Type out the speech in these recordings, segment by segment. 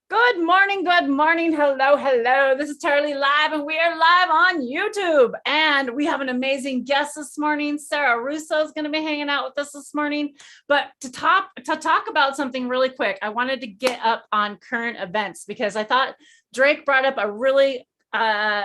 Good morning, hello, hello. This is Charlie Live, and we are live on YouTube. And we have an amazing guest this morning. Sarah Russo is going to be hanging out with us this morning. But to talk about something really quick, I wanted to get up on current events because I thought Drake brought up a really good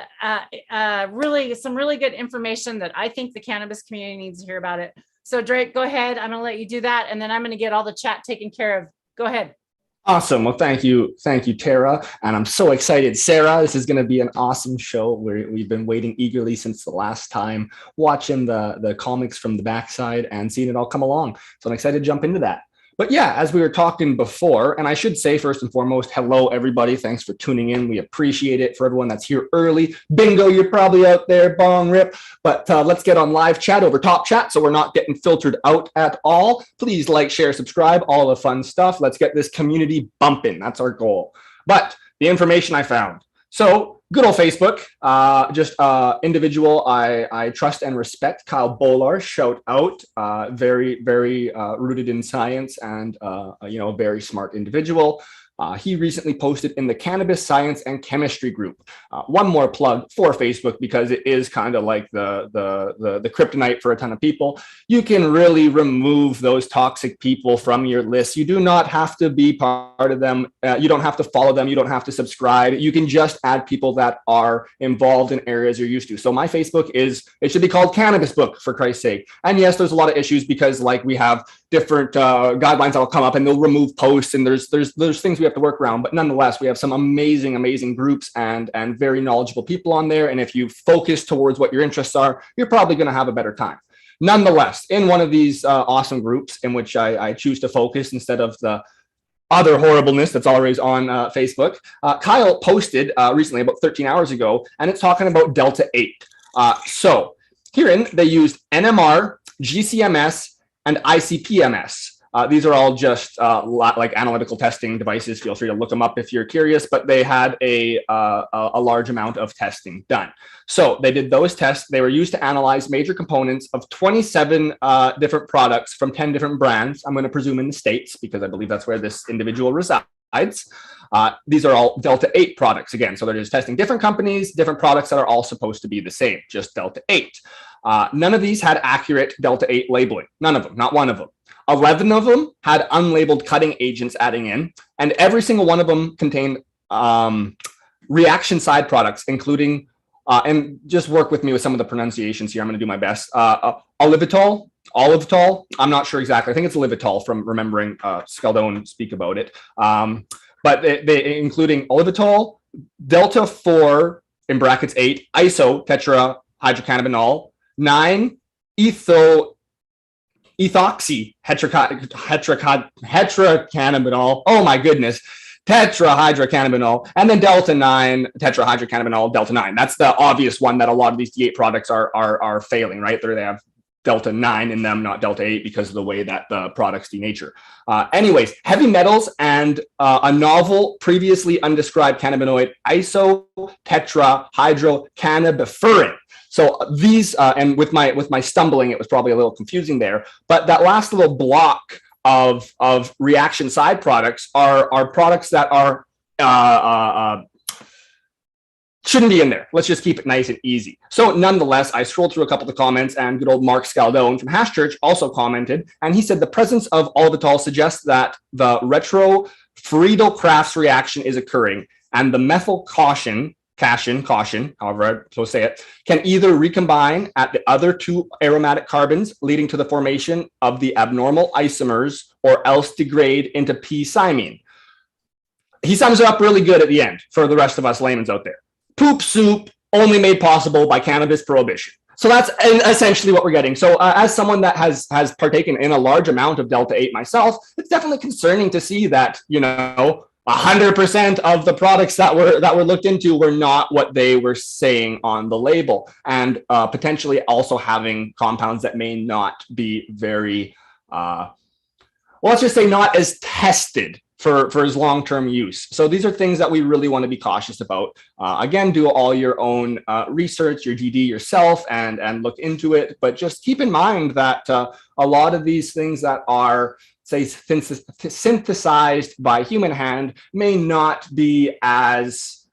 information that I think the cannabis community needs to hear about it. So Drake, go ahead. I'm going to let you do that, and then I'm going to get all the chat taken care of. Go ahead. Awesome. Well, thank you, Tara. And I'm so excited, Sarah. This is going to be an awesome show. We've been waiting eagerly since the last time, watching the comics from the backside and seeing it all come along. So I'm excited to jump into that. But yeah, as we were talking before, and I should say first and foremost, hello, everybody. Thanks for tuning in. We appreciate it. For everyone that's here early, bingo, you're probably out there, bong rip. But let's get on live chat over Top Chat so we're not getting filtered out at all. Please like, share, subscribe, all the fun stuff. Let's get this community bumping. That's our goal. But the information I found. So good old Facebook, just individual I trust and respect, Kyle Bolar, shout out, very rooted in science and a very smart individual. He recently posted in the Cannabis Science and Chemistry group. One more plug for Facebook because it is kind of like the kryptonite for a ton of people. You can really remove those toxic people from your list. You do not have to be part of them. You don't have to follow them. You don't have to subscribe. You can just add people that are involved in areas you're used to. So my Facebook it should be called Cannabis Book, for Christ's sake. And yes, there's a lot of issues because like we have different guidelines that will come up and they'll remove posts and there's things we have to work around. But nonetheless, we have some amazing groups and very knowledgeable people on there. And if you focus towards what your interests are, you're probably going to have a better time. Nonetheless, in one of these awesome groups in which I choose to focus instead of the other horribleness that's always on Facebook, Kyle posted recently about 13 hours ago, and it's talking about Delta 8. So herein they used NMR, GCMS, and ICP-MS. These are all just like analytical testing devices. Feel free to look them up if you're curious, but they had a large amount of testing done. So they did those tests. They were used to analyze major components of 27 different products from 10 different brands. I'm going to presume in the States because I believe that's where this individual resides. These are all Delta 8 products again. So they're just testing different companies, different products that are all supposed to be the same, just Delta 8. None of these had accurate Delta 8 labeling. None of them, not one of them. 11 of them had unlabeled cutting agents adding in, and every single one of them contained reaction side products, including, and just work with me with some of the pronunciations here. I'm going to do my best. Olivitol, I'm not sure exactly. I think it's Olivitol from remembering Scaldone speak about it. But they including Olivitol, Delta 4 in brackets 8, iso tetrahydrocannabinol, 9 ethoxy heterocannabinol. Oh my goodness. Tetrahydrocannabinol, and then Delta 9 tetrahydrocannabinol, Delta 9. That's the obvious one that a lot of these D8 products are failing, right? They have Delta 9 in them, not Delta 8, because of the way that the products denature. Anyways, heavy metals and a novel, previously undescribed cannabinoid, isotetrahydrocannabiferin. So these, and with my stumbling, it was probably a little confusing there. But that last little block of reaction side products are products that are shouldn't be in there. Let's just keep it nice and easy. So nonetheless, I scrolled through a couple of the comments, and good old Mark Scaldone from Hash Church also commented, and he said the presence of olivitol suggests that the retro-Friedel-Crafts reaction is occurring, and the methyl caution, however I'm supposed to say it, can either recombine at the other two aromatic carbons, leading to the formation of the abnormal isomers, or else degrade into p-cymene. He sums it up really good at the end for the rest of us layman's out there. Poop soup, only made possible by cannabis prohibition. So that's essentially what we're getting. So as someone that has partaken in a large amount of Delta 8 myself, it's definitely concerning to see that, 100% of the products that were looked into were not what they were saying on the label, and potentially also having compounds that may not be very, let's just say not as tested for his long-term use. So these are things that we really want to be cautious about. Again, do all your own research, your GD yourself, and look into it. But just keep in mind that a lot of these things that are say synthesized by human hand may not be as,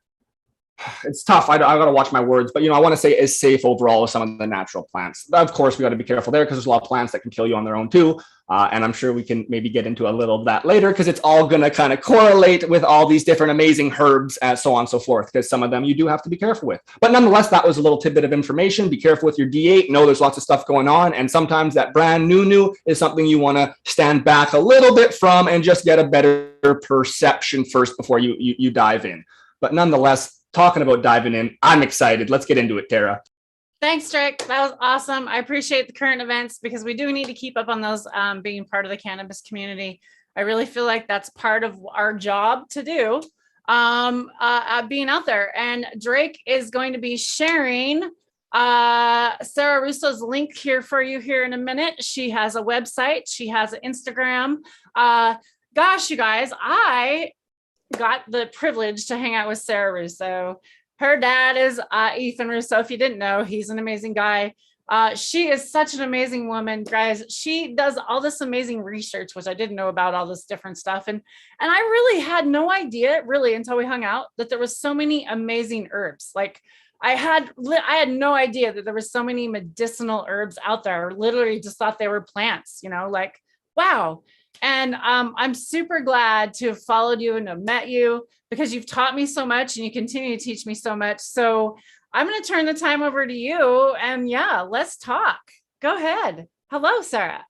it's tough. I got to watch my words, but I want to say is safe overall as some of the natural plants. Of course, we got to be careful there because there's a lot of plants that can kill you on their own too. And I'm sure we can maybe get into a little of that later because it's all going to kind of correlate with all these different amazing herbs and so on and so forth, because some of them you do have to be careful with. But nonetheless, that was a little tidbit of information. Be careful with your D8. Know there's lots of stuff going on. And sometimes that brand new is something you want to stand back a little bit from and just get a better perception first before you dive in. But nonetheless, talking about diving in, I'm excited. Let's get into it, Tara. Thanks, Drake. That was awesome. I appreciate the current events because we do need to keep up on those, being part of the cannabis community. I really feel like that's part of our job to do, being out there. And Drake is going to be sharing Sarah Russo's link here for you here in a minute. She has a website. She has an Instagram. Gosh, you guys, I got the privilege to hang out with Sarah Russo. Her dad is Ethan Russo. If you didn't know, he's an amazing guy. She is such an amazing woman, guys. She does all this amazing research, which I didn't know about all this different stuff. And I really had no idea, really, until we hung out, that there was so many amazing herbs. Like I had no idea that there was so many medicinal herbs out there. I literally just thought they were plants, like, wow. And I'm super glad to have followed you and have met you because you've taught me so much and you continue to teach me so much. So I'm going to turn the time over to you and let's talk. Go ahead. Hello, Sarah.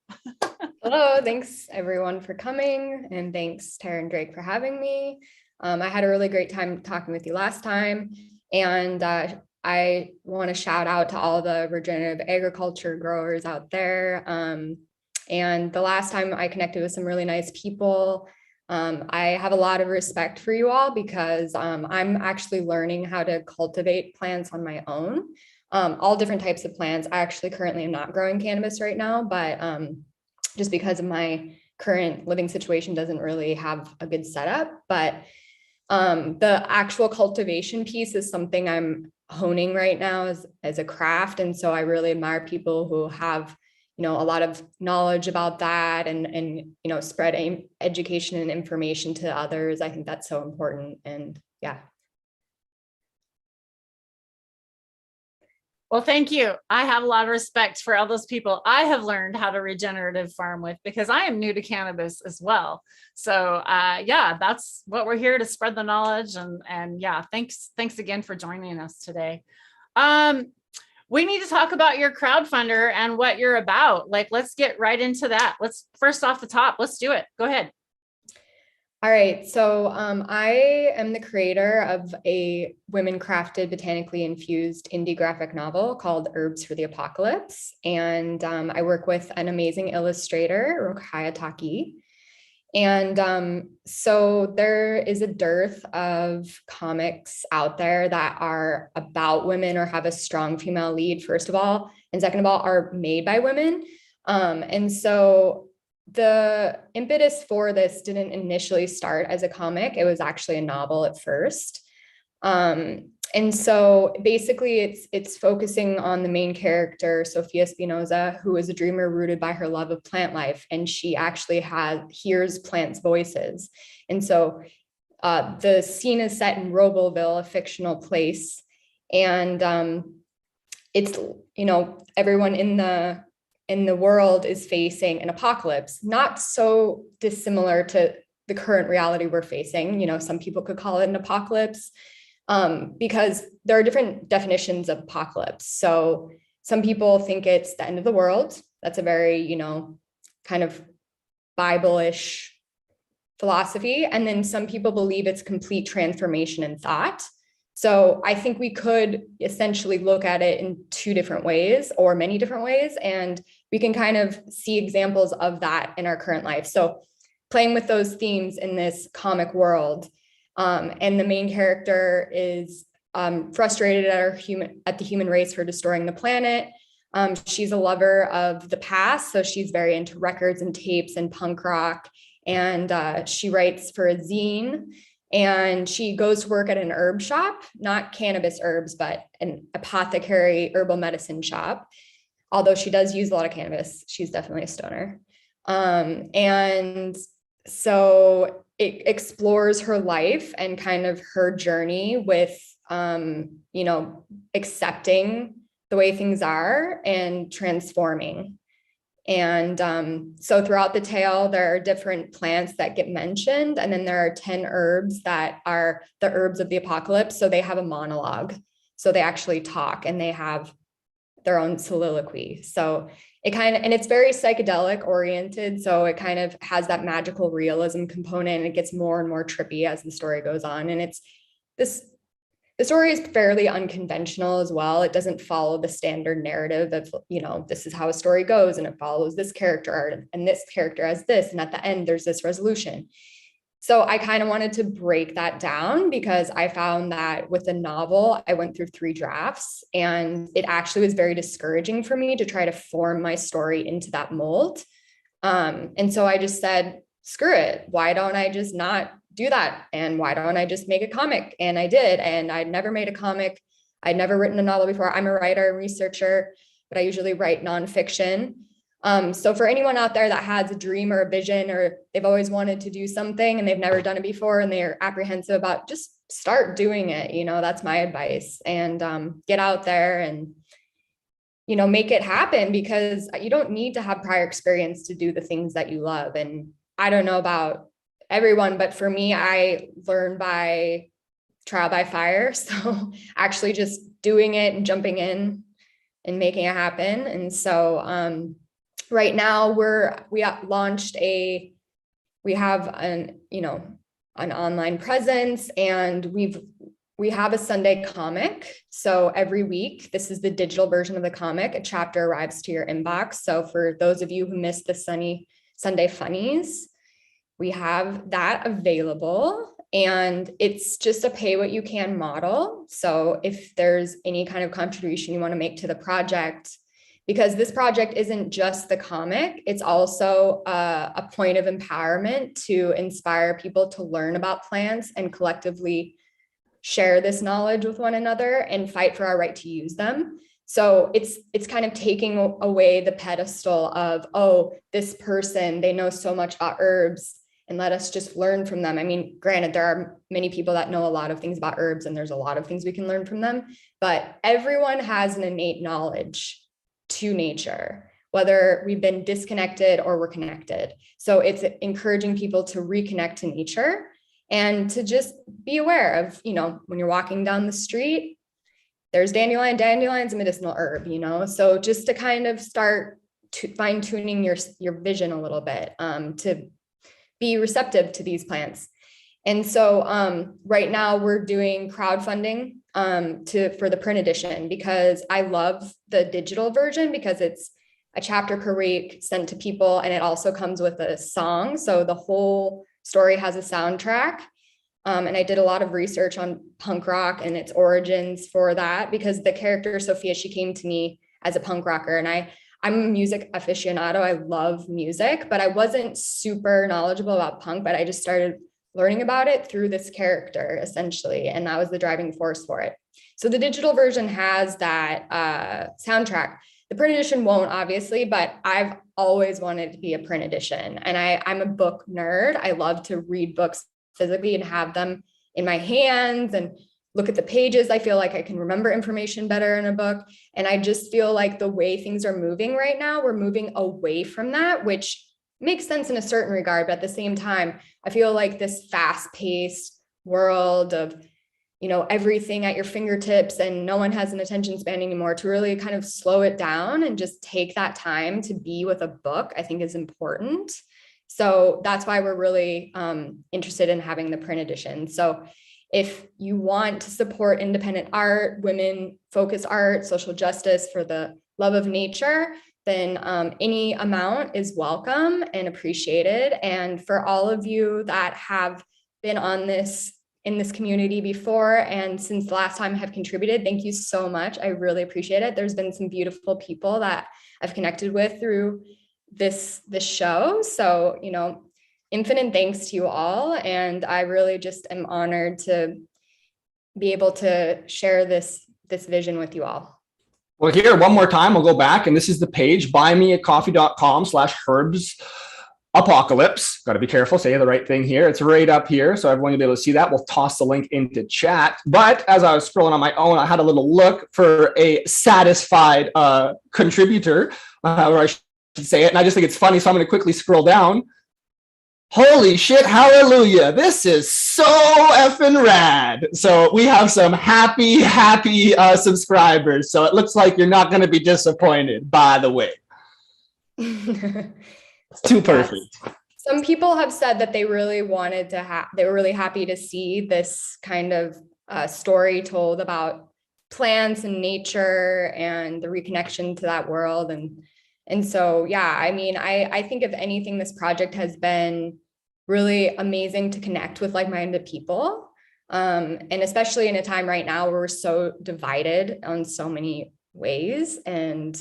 Hello. Thanks everyone for coming. And thanks Tara and Drake for having me. I had a really great time talking with you last time. And I want to shout out to all the regenerative agriculture growers out there. And the last time I connected with some really nice people. I have a lot of respect for you all because I'm actually learning how to cultivate plants on my own, all different types of plants. I actually currently am not growing cannabis right now, but just because of my current living situation doesn't really have a good setup. But the actual cultivation piece is something I'm honing right now as a craft. And so I really admire people who have a lot of knowledge about that and spread education and information to others. I think that's so important. And Well, thank you. I have a lot of respect for all those people I have learned how to regenerative farm with because I am new to cannabis as well. So that's what we're here to spread the knowledge and thanks again for joining us today. We need to talk about your crowdfunder and what you're about. Let's get right into that. Let's first off the top, let's do it. Go ahead. All right. So I am the creator of a women crafted botanically infused indie graphic novel called Herbs for the Apocalypse. And I work with an amazing illustrator, Rokaya Taki. And so there is a dearth of comics out there that are about women or have a strong female lead, first of all, and second of all, are made by women. And so the impetus for this didn't initially start as a comic. It was actually a novel at first. And so basically it's focusing on the main character, Sophia Spinoza, who is a dreamer rooted by her love of plant life. And she actually hears plants' voices. And so the scene is set in Robleville, a fictional place. And it's, everyone in the world is facing an apocalypse, not so dissimilar to the current reality we're facing. Some people could call it an apocalypse. Because there are different definitions of apocalypse. So some people think it's the end of the world. That's a very, kind of Bible-ish philosophy. And then some people believe it's complete transformation in thought. So I think we could essentially look at it in two different ways or many different ways. And we can kind of see examples of that in our current life. So playing with those themes in this comic world. And the main character is frustrated at the human race for destroying the planet. She's a lover of the past, so she's very into records and tapes and punk rock. And she writes for a zine. And she goes to work at an herb shop, not cannabis herbs, but an apothecary herbal medicine shop. Although she does use a lot of cannabis, she's definitely a stoner. And so it explores her life and kind of her journey with, accepting the way things are and transforming. And so throughout the tale, there are different plants that get mentioned. And then there are 10 herbs that are the herbs of the apocalypse. So they have a monologue. So they actually talk and they have their own soliloquy. So and it's very psychedelic oriented. So it kind of has that magical realism component, and it gets more and more trippy as the story goes on. And the story is fairly unconventional as well. It doesn't follow the standard narrative of, this is how a story goes, and it follows this character art, and this character has this, and at the end there's this resolution. So I kind of wanted to break that down, because I found that with the novel, I went through 3 drafts, and it actually was very discouraging for me to try to form my story into that mold. And so I just said, screw it. Why don't I just not do that? And why don't I just make a comic? And I did. And I'd never made a comic. I'd never written a novel before. I'm a writer and researcher, but I usually write nonfiction. So for anyone out there that has a dream or a vision, or they've always wanted to do something and they've never done it before and they're apprehensive about, just start doing it. That's my advice. And get out there and, make it happen, because you don't need to have prior experience to do the things that you love. And I don't know about everyone, but for me, I learned by trial by fire. So actually just doing it and jumping in and making it happen. And so, right now we have an online presence, and we have a Sunday comic. So every week, this is the digital version of the comic, a chapter arrives to your inbox. So for those of you who missed the Sunday funnies, we have that available, and it's just a pay what you can model. So if there's any kind of contribution you want to make to the project, because this project isn't just the comic, it's also a point of empowerment to inspire people to learn about plants and collectively share this knowledge with one another and fight for our right to use them. So it's kind of taking away the pedestal of, oh, this person, they know so much about herbs, and let us just learn from them. I mean, granted, there are many people that know a lot of things about herbs, and there's a lot of things we can learn from them, but everyone has an innate knowledge to nature, whether we've been disconnected or we're connected. So it's encouraging people to reconnect to nature and to just be aware of, when you're walking down the street, there's dandelion. Dandelion's a medicinal herb, so just to kind of start fine tuning your vision a little bit, to be receptive to these plants. And so right now we're doing crowdfunding for the print edition, because I love the digital version, because it's a chapter per week sent to people, and it also comes with a song. So the whole story has a soundtrack. And I did a lot of research on punk rock and its origins for that, because the character Sophia, she came to me as a punk rocker, and I'm a music aficionado. I love music, but I wasn't super knowledgeable about punk, but I just started learning about it through this character, essentially. And that was the driving force for it. So the digital version has that soundtrack. The print edition won't, obviously, but I've always wanted to be a print edition. And I'm a book nerd. I love to read books physically and have them in my hands and look at the pages. I feel like I can remember information better in a book. And I just feel like the way things are moving right now, we're moving away from that, which makes sense in a certain regard. But at the same time, I feel like this fast-paced world of, everything at your fingertips, and no one has an attention span anymore, to really kind of slow it down and just take that time to be with a book, I think is important. So that's why we're really interested in having the print edition. So if you want to support independent art, women-focused art, social justice, for the love of nature, then any amount is welcome and appreciated. And for all of you that have been in this community before, and since the last time have contributed, thank you so much. I really appreciate it. There's been some beautiful people that I've connected with through this show. So, infinite thanks to you all. And I really just am honored to be able to share this vision with you all. Well, here, one more time, I'll go back, and this is the page, buymeacoffee.com/herbs. Apocalypse. Got to be careful, say the right thing here. It's right up here, so everyone will be able to see that. We'll toss the link into chat. But as I was scrolling on my own, I had a little look for a satisfied contributor, or I should say it, and I just think it's funny, so I'm going to quickly scroll down. Holy shit, hallelujah. This is so effing rad. So we have some happy subscribers. So it looks like you're not going to be disappointed, by the way. It's too perfect. Yes. Some people have said that they really wanted to they were really happy to see this kind of story told about plants and nature and the reconnection to that world. And so, yeah, I mean, I think if anything, this project has been really amazing to connect with like-minded people. And especially in a time right now where we're so divided on so many ways. And,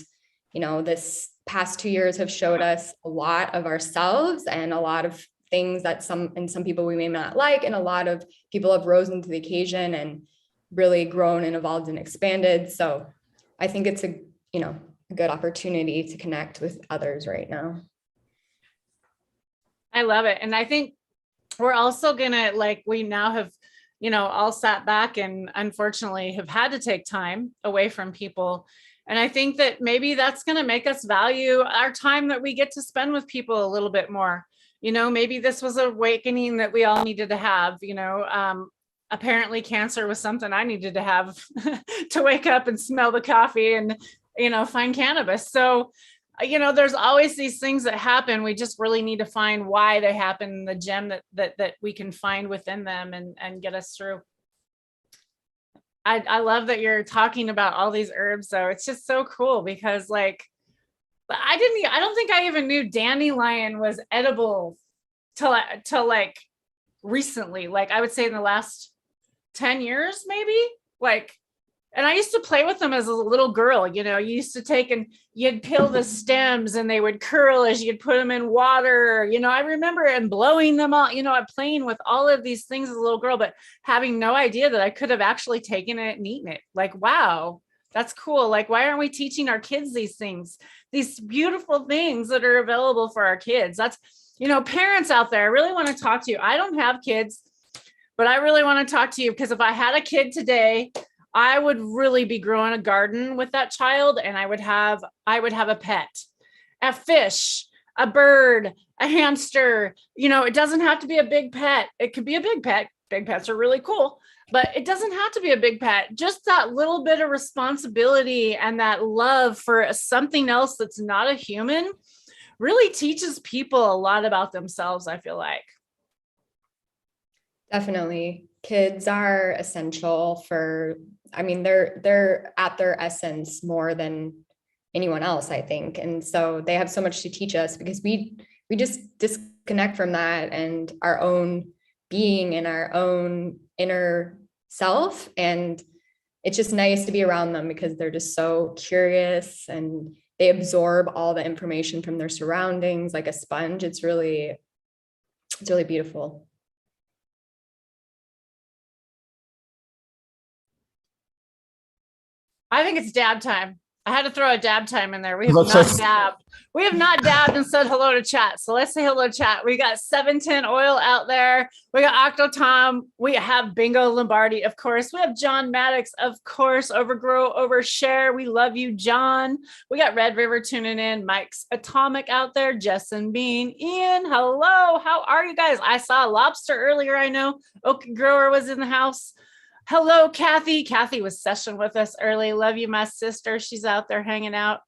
you know, this past 2 years have showed us a lot of ourselves and a lot of things that some people we may not like, and a lot of people have risen to the occasion and really grown and evolved and expanded. So I think it's a good opportunity to connect with others right now. I love it. And I think we're also gonna, like, we now have, all sat back and unfortunately have had to take time away from people. And I think that maybe that's going to make us value our time that we get to spend with people a little bit more. Maybe this was an awakening that we all needed to have. Apparently cancer was something I needed to have to wake up and smell the coffee and, find cannabis. So, there's always these things that happen. We just really need to find why they happen, the gem that we can find within them and get us through. I love that you're talking about all these herbs, though. It's just so cool because, like, I don't think I even knew dandelion was edible till like recently. Like, I would say in the last 10 years, maybe. Like, and I used to play with them as a little girl. You used to take and you'd peel the stems and they would curl as you'd put them in water. I remember and blowing them all, playing with all of these things as a little girl, but having no idea that I could have actually taken it and eaten it. Like, wow, that's cool. Like, why aren't we teaching our kids these things, these beautiful things that are available for our kids? That's, parents out there, I really want to talk to you. I don't have kids, but I really want to talk to you because if I had a kid today, I would really be growing a garden with that child, and I would have a pet, a fish, a bird, a hamster. It doesn't have to be a big pet. It could be a big pet. Big pets are really cool, but it doesn't have to be a big pet. Just that little bit of responsibility and that love for something else that's not a human really teaches people a lot about themselves, I feel like. Definitely. Kids are essential they're at their essence more than anyone else, I think. And so they have so much to teach us because we just disconnect from that and our own being and our own inner self. And it's just nice to be around them because they're just so curious and they absorb all the information from their surroundings like a sponge. It's really beautiful. I think it's dab time. I had to throw a dab time in there. We have not dabbed. We have not dabbed and said hello to chat. So let's say hello to chat. We got 710 Oil out there. We got Octo Tom. We have Bingo Lombardi, of course. We have John Maddox, of course. Overgrow, Overshare. We love you, John. We got Red River tuning in. Mike's Atomic out there. Jess and Bean. Ian, hello. How are you guys? I saw Lobster earlier. I know Oak Grower was in the house. Hello, Kathy. Kathy was session with us early. Love you, my sister. She's out there hanging out.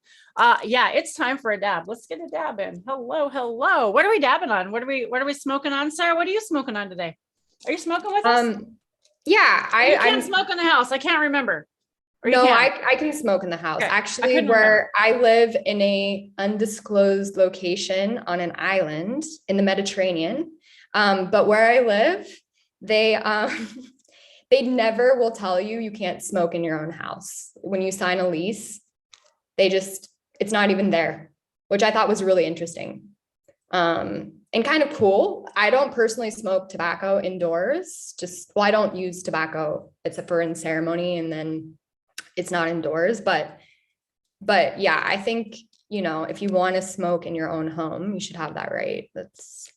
Yeah, it's time for a dab. Let's get a dab in. Hello. What are we dabbing on? What are we smoking on? Sarah, what are you smoking on today? Are you smoking with us? Yeah, I can't smoke in the house. I can't remember. No, I can smoke in the house. Okay. Actually, I live in a undisclosed location on an island in the Mediterranean. But where I live, they never will tell you can't smoke in your own house. When you sign a lease, it's not even there, which I thought was really interesting and kind of cool. I don't personally smoke tobacco indoors. I don't use tobacco except for in ceremony, and then it's not indoors. But yeah, I think if you want to smoke in your own home, you should have that right. That's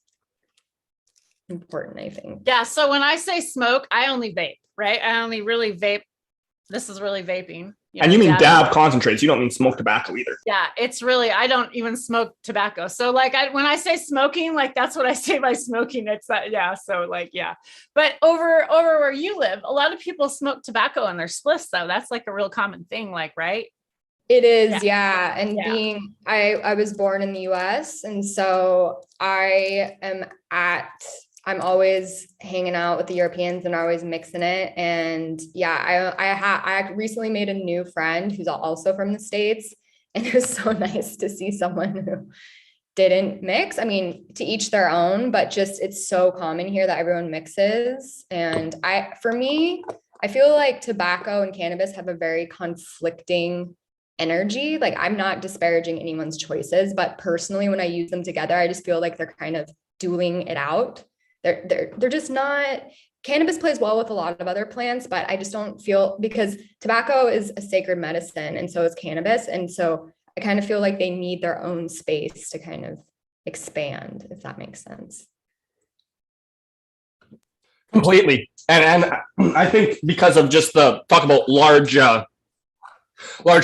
important, I think. Yeah. So when I say smoke, I only vape, right? I only really vape. This is really vaping. And you mean dab concentrates. You don't mean smoke tobacco either. Yeah, it's really, I don't even smoke tobacco. So like when I say smoking, like that's what I say by smoking. It's that, yeah. So like, yeah. But over where you live, a lot of people smoke tobacco in their spliffs though. That's like a real common thing, like, right? It is, yeah. And I was born in the US. And so I'm always hanging out with the Europeans and always mixing it. And yeah, I recently made a new friend who's also from the States. And it was so nice to see someone who didn't mix. I mean, to each their own, but just, it's so common here that everyone mixes. And for me, I feel like tobacco and cannabis have a very conflicting energy. Like, I'm not disparaging anyone's choices, but personally, when I use them together, I just feel like they're kind of dueling it out. They're just not. Cannabis plays well with a lot of other plants, but I just don't feel, because tobacco is a sacred medicine and so is cannabis. And so I kind of feel like they need their own space to kind of expand, if that makes sense. Completely. And I think because of just talk about large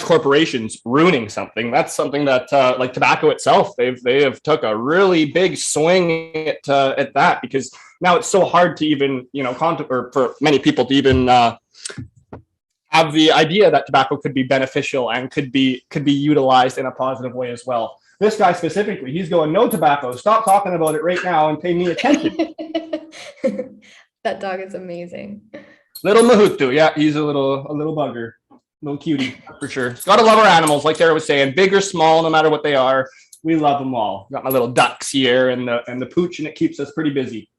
corporations ruining something, that's something that like tobacco itself, they have took a really big swing at that, because now it's so hard to even, or for many people to even have the idea that tobacco could be beneficial and could be utilized in a positive way as well. This guy specifically, he's going, no tobacco, stop talking about it right now and pay me attention. That dog is amazing. Little Mahutu, yeah, he's a little bugger. Little cutie, for sure. Gotta love our animals, like Tara was saying, big or small, no matter what they are. We love them all. Got my little ducks here and the pooch, and it keeps us pretty busy.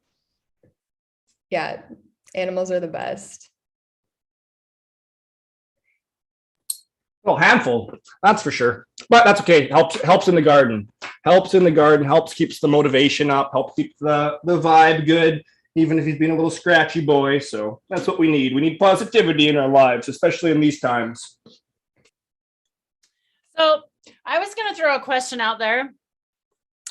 Yeah, animals are the best. Well, handful, that's for sure. But that's okay. Helps in the garden. Helps keeps the motivation up. Helps keep the vibe good, even if he's being a little scratchy boy. So that's what we need. We need positivity in our lives, especially in these times. So I was going to throw a question out there.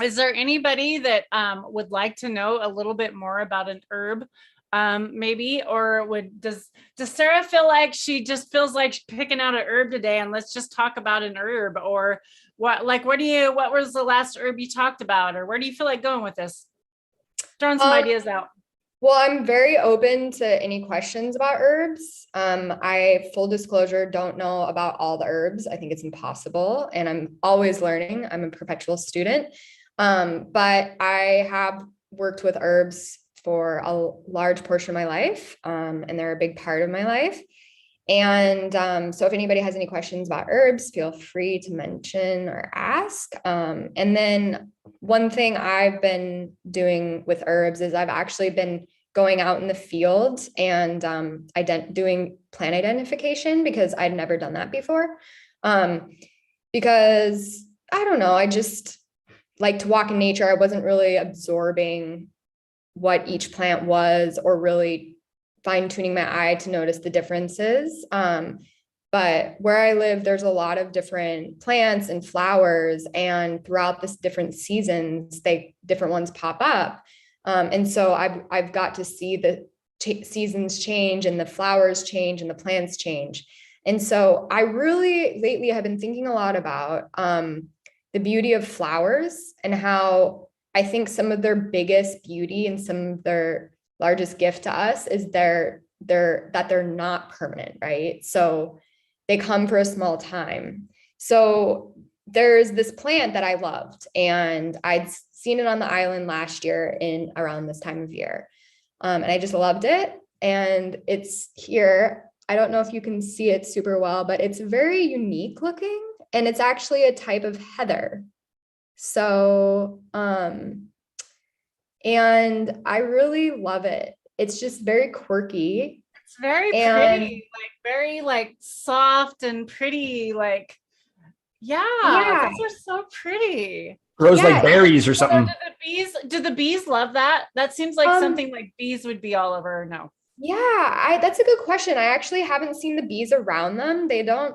Is there anybody that would like to know a little bit more about an herb? Maybe, or does Sarah feel like she just feels like picking out an herb today and let's just talk about an herb? Or what was the last herb you talked about? Or where do you feel like going with this? Throwing some ideas out. Well, I'm very open to any questions about herbs. I, full disclosure, don't know about all the herbs. I think it's impossible, and I'm always learning. I'm a perpetual student. But I have worked with herbs for a large portion of my life, and they're a big part of my life. And so if anybody has any questions about herbs, feel free to mention or ask. And then one thing I've been doing with herbs is I've actually been going out in the field and doing plant identification, because I'd never done that before. Because I don't know, I just like to walk in nature. I wasn't really absorbing what each plant was, or really fine-tuning my eye to notice the differences. But where I live, there's a lot of different plants and flowers, and throughout this different seasons, different ones pop up. And so I've got to see the seasons change and the flowers change and the plants change. And so I really lately have been thinking a lot about the beauty of flowers, and how I think some of their biggest beauty and some of their largest gift to us is that they're not permanent, right? So they come for a small time. So there's this plant that I loved, and I'd seen it on the island last year in around this time of year. And I just loved it. And it's here. I don't know if you can see it super well, but it's very unique looking, and it's actually a type of heather. So, and I really love it. It's just very quirky. It's very pretty, like very like soft and pretty, like, yeah. Those are so pretty. Grows like berries or something. Do the bees love that? That seems like something like bees would be all over. No. Yeah, that's a good question. I actually haven't seen the bees around them. They don't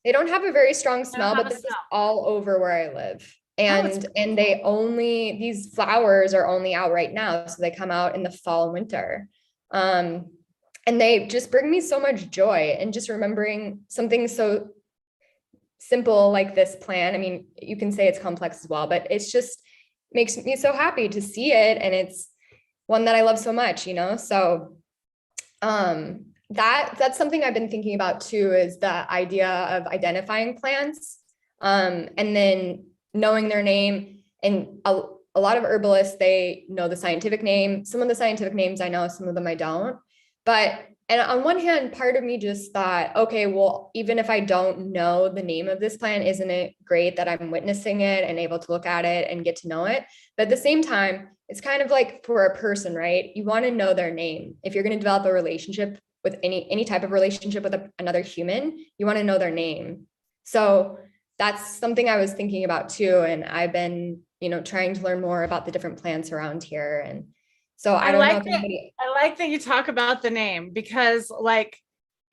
They don't have a very strong smell, have but a this is smell. all over where I live. Oh, it's And these flowers are only out right now. So they come out in the fall and winter. And they just bring me so much joy, and just remembering something so simple like this plant. I mean, you can say it's complex as well, but it's just makes me so happy to see it. And it's one that I love so much, you know? So that's something I've been thinking about too, is the idea of identifying plants, and then knowing their name. And a lot of herbalists, they know the scientific name. Some of the scientific names I know, some of them I don't. And on one hand, part of me just thought, okay, well, even if I don't know the name of this plant, isn't it great that I'm witnessing it and able to look at it and get to know it? But at the same time, it's kind of like for a person, right? You want to know their name. If you're going to develop a relationship with any type of relationship with another human, you want to know their name. So that's something I was thinking about too. And I've been, trying to learn more about the different plants around here. And so I don't know if anybody. I like that you talk about the name, because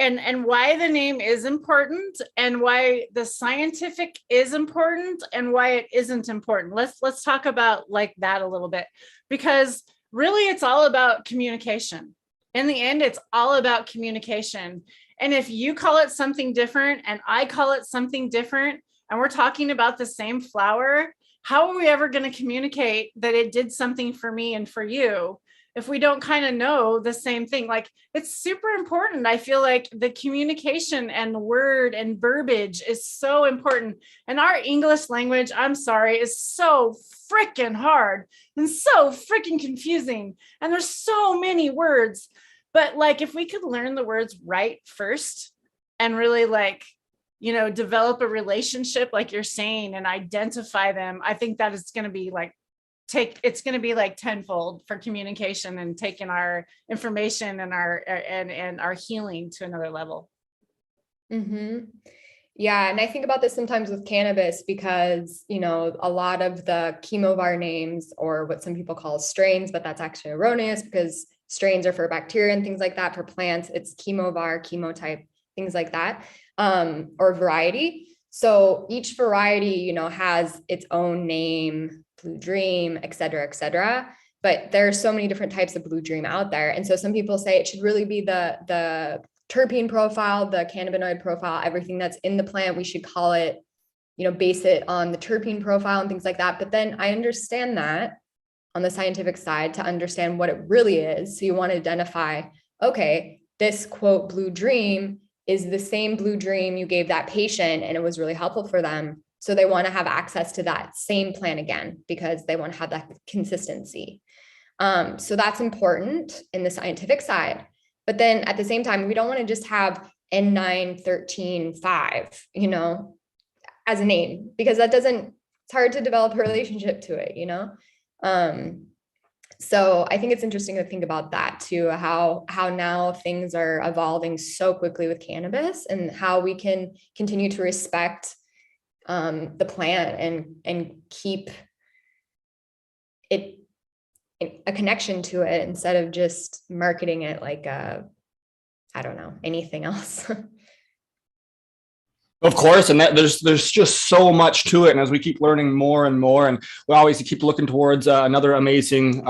and why the name is important, and why the scientific is important, and why it isn't important. Let's talk about like that a little bit, because really it's all about communication. In the end, it's all about communication. And if you call it something different and I call it something different, and we're talking about the same flower, how are we ever going to communicate that it did something for me and for you if we don't kind of know the same thing? Like, it's super important. I feel like the communication and word and verbiage is so important. And our English language, I'm sorry, is so freaking hard and so freaking confusing. And there's so many words. But like, if we could learn the words right first and really develop a relationship, like you're saying, and identify them, I think that is going to be it's going to be like tenfold for communication and taking our information and our healing to another level. Mm-hmm. Yeah. And I think about this sometimes with cannabis, because, a lot of the chemovar names, or what some people call strains, but that's actually erroneous, because strains are for bacteria and things like that. For plants, it's chemovar, chemotype, things like that, or variety. So each variety, has its own name, Blue Dream, et cetera, et cetera. But there are so many different types of Blue Dream out there. And so some people say it should really be the terpene profile, the cannabinoid profile, everything that's in the plant. We should call it, base it on the terpene profile and things like that. But then I understand that on the scientific side, to understand what it really is. So you want to identify, okay, this quote Blue Dream is the same Blue Dream you gave that patient, and it was really helpful for them. So they want to have access to that same plant again, because they want to have that consistency. So that's important in the scientific side. But then at the same time, we don't want to just have N9-13-5, as a name, because it's hard to develop a relationship to it, So I think it's interesting to think about that too, how now things are evolving so quickly with cannabis, and how we can continue to respect the plant and keep it a connection to it, instead of just marketing it like I don't know, anything else. Of course, and that there's just so much to it, and as we keep learning more and more, and we always keep looking towards another amazing,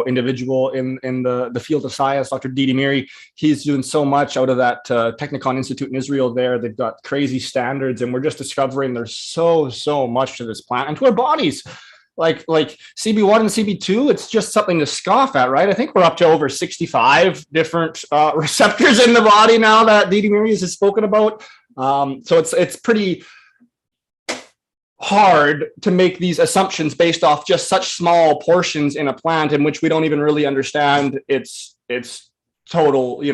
individual in the field of science, Dr. Didi Miri. He's doing so much out of that Technicon Institute in Israel. There, they've got crazy standards, and we're just discovering there's so much to this plant and to our bodies. Like CB1 and CB2, it's just something to scoff at, right? I think we're up to over 65 different receptors in the body now that Didi Miri has spoken about. So it's pretty hard to make these assumptions based off just such small portions in a plant, in which we don't even really understand its total,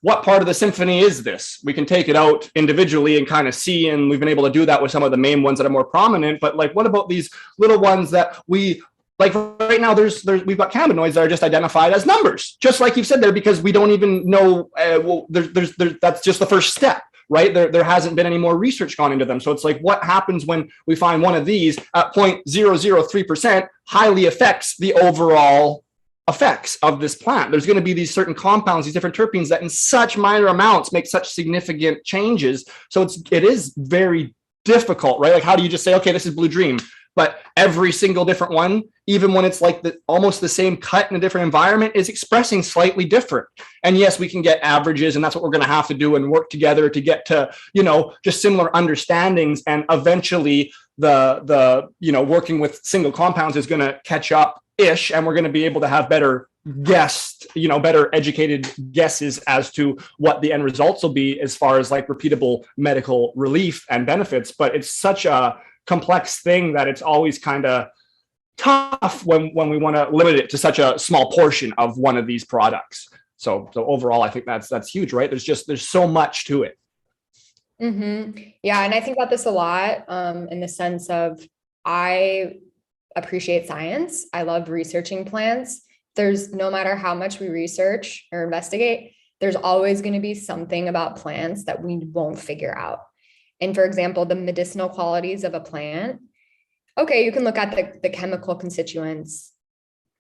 what part of the symphony is this? We can take it out individually and kind of see, and we've been able to do that with some of the main ones that are more prominent. But like, what about these little ones that we like right now? We've got cannabinoids that are just identified as numbers, just like you've said there, because we don't even know. That's just the first step, right? There hasn't been any more research gone into them. So it's like, what happens when we find one of these at 0.003% highly affects the overall effects of this plant. There's going to be these certain compounds, these different terpenes that in such minor amounts make such significant changes. So it is very difficult, right? Like, how do you just say, okay, this is Blue Dream, but every single different one, even when it's like almost the same cut in a different environment, is expressing slightly different. And yes, we can get averages, and that's what we're going to have to do and work together to get to, just similar understandings. And eventually the working with single compounds is going to catch up ish, and we're going to be able to have better better educated guesses as to what the end results will be as far as like repeatable medical relief and benefits. But it's such a complex thing that it's always kind of tough when we want to limit it to such a small portion of one of these products. So overall, I think that's huge, right? There's so much to it. Mm-hmm. Yeah, and I think about this a lot in the sense of I appreciate science. I love researching plants. There's no matter how much we research or investigate, there's always going to be something about plants that we won't figure out. And for example, the medicinal qualities of a plant. Okay, you can look at the chemical constituents,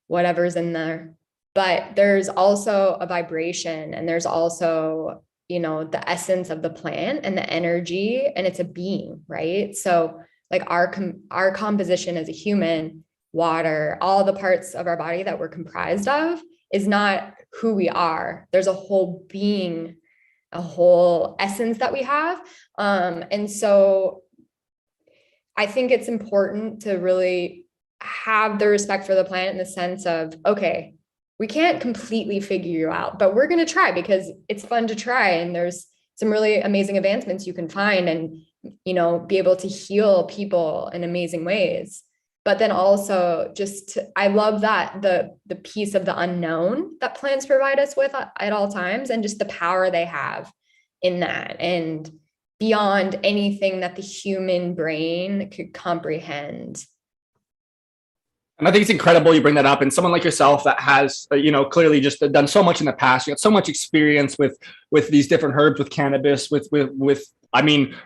whatever's in there, but there's also a vibration, and there's also, the essence of the plant and the energy, and it's a being, right? So like our composition as a human, water, all the parts of our body that we're comprised of is not who we are. There's a whole being, a whole essence that we have. And so I think it's important to really have the respect for the planet in the sense of, okay, we can't completely figure you out, but we're going to try because it's fun to try. And there's some really amazing advancements you can find and, be able to heal people in amazing ways. But then also I love that the piece of the unknown that plants provide us with at all times, and just the power they have in that and beyond anything that the human brain could comprehend. And I think it's incredible you bring that up. And someone like yourself that has, clearly just done so much in the past, you got so much experience with these different herbs, with cannabis, with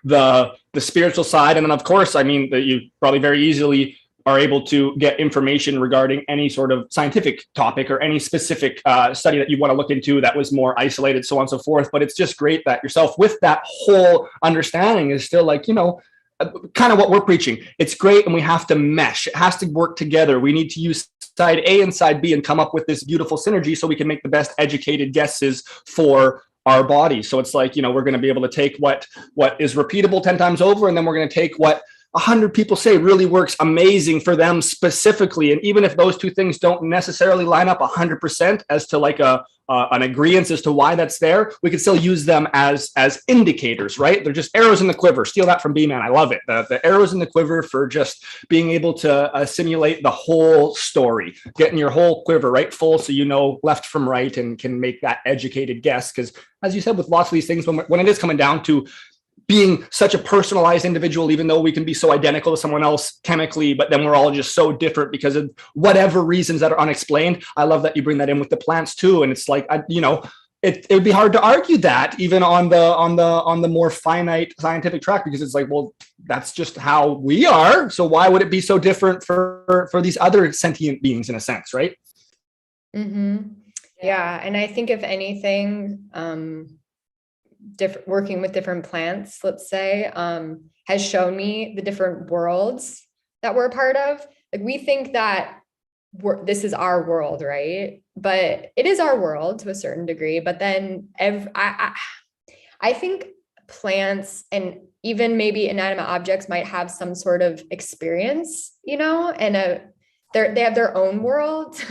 the spiritual side. And then of course, that you probably very easily are able to get information regarding any sort of scientific topic or any specific study that you want to look into that was more isolated, so on and so forth. But it's just great that yourself with that whole understanding is still like, kind of what we're preaching. It's great, and we have to mesh. It has to work together. We need to use side A and side B and come up with this beautiful synergy so we can make the best educated guesses for our body. So it's like, we're going to be able to take what is repeatable 10 times over, and then we're going to take what 100 people say really works amazing for them specifically. And even if those two things don't necessarily line up 100% as to like an agreement as to why that's there, we can still use them as indicators, right? They're just arrows in the quiver. Steal that from B-Man. I love it. The arrows in the quiver for just being able to simulate the whole story, getting your whole quiver right full so left from right and can make that educated guess. Because as you said, with lots of these things, when it is coming down to being such a personalized individual, even though we can be so identical to someone else chemically, but then we're all just so different because of whatever reasons that are unexplained. I love that you bring that in with the plants too. And it's like, it would be hard to argue that even on the more finite scientific track, because it's like, well, that's just how we are. So why would it be so different for these other sentient beings in a sense, right? Mm-hmm. Yeah. And I think if anything, working with different plants, let's say, has shown me the different worlds that we're a part of. Like we think that this is our world, right? But it is our world to a certain degree. But then I think plants and even maybe inanimate objects might have some sort of experience, and they have their own world.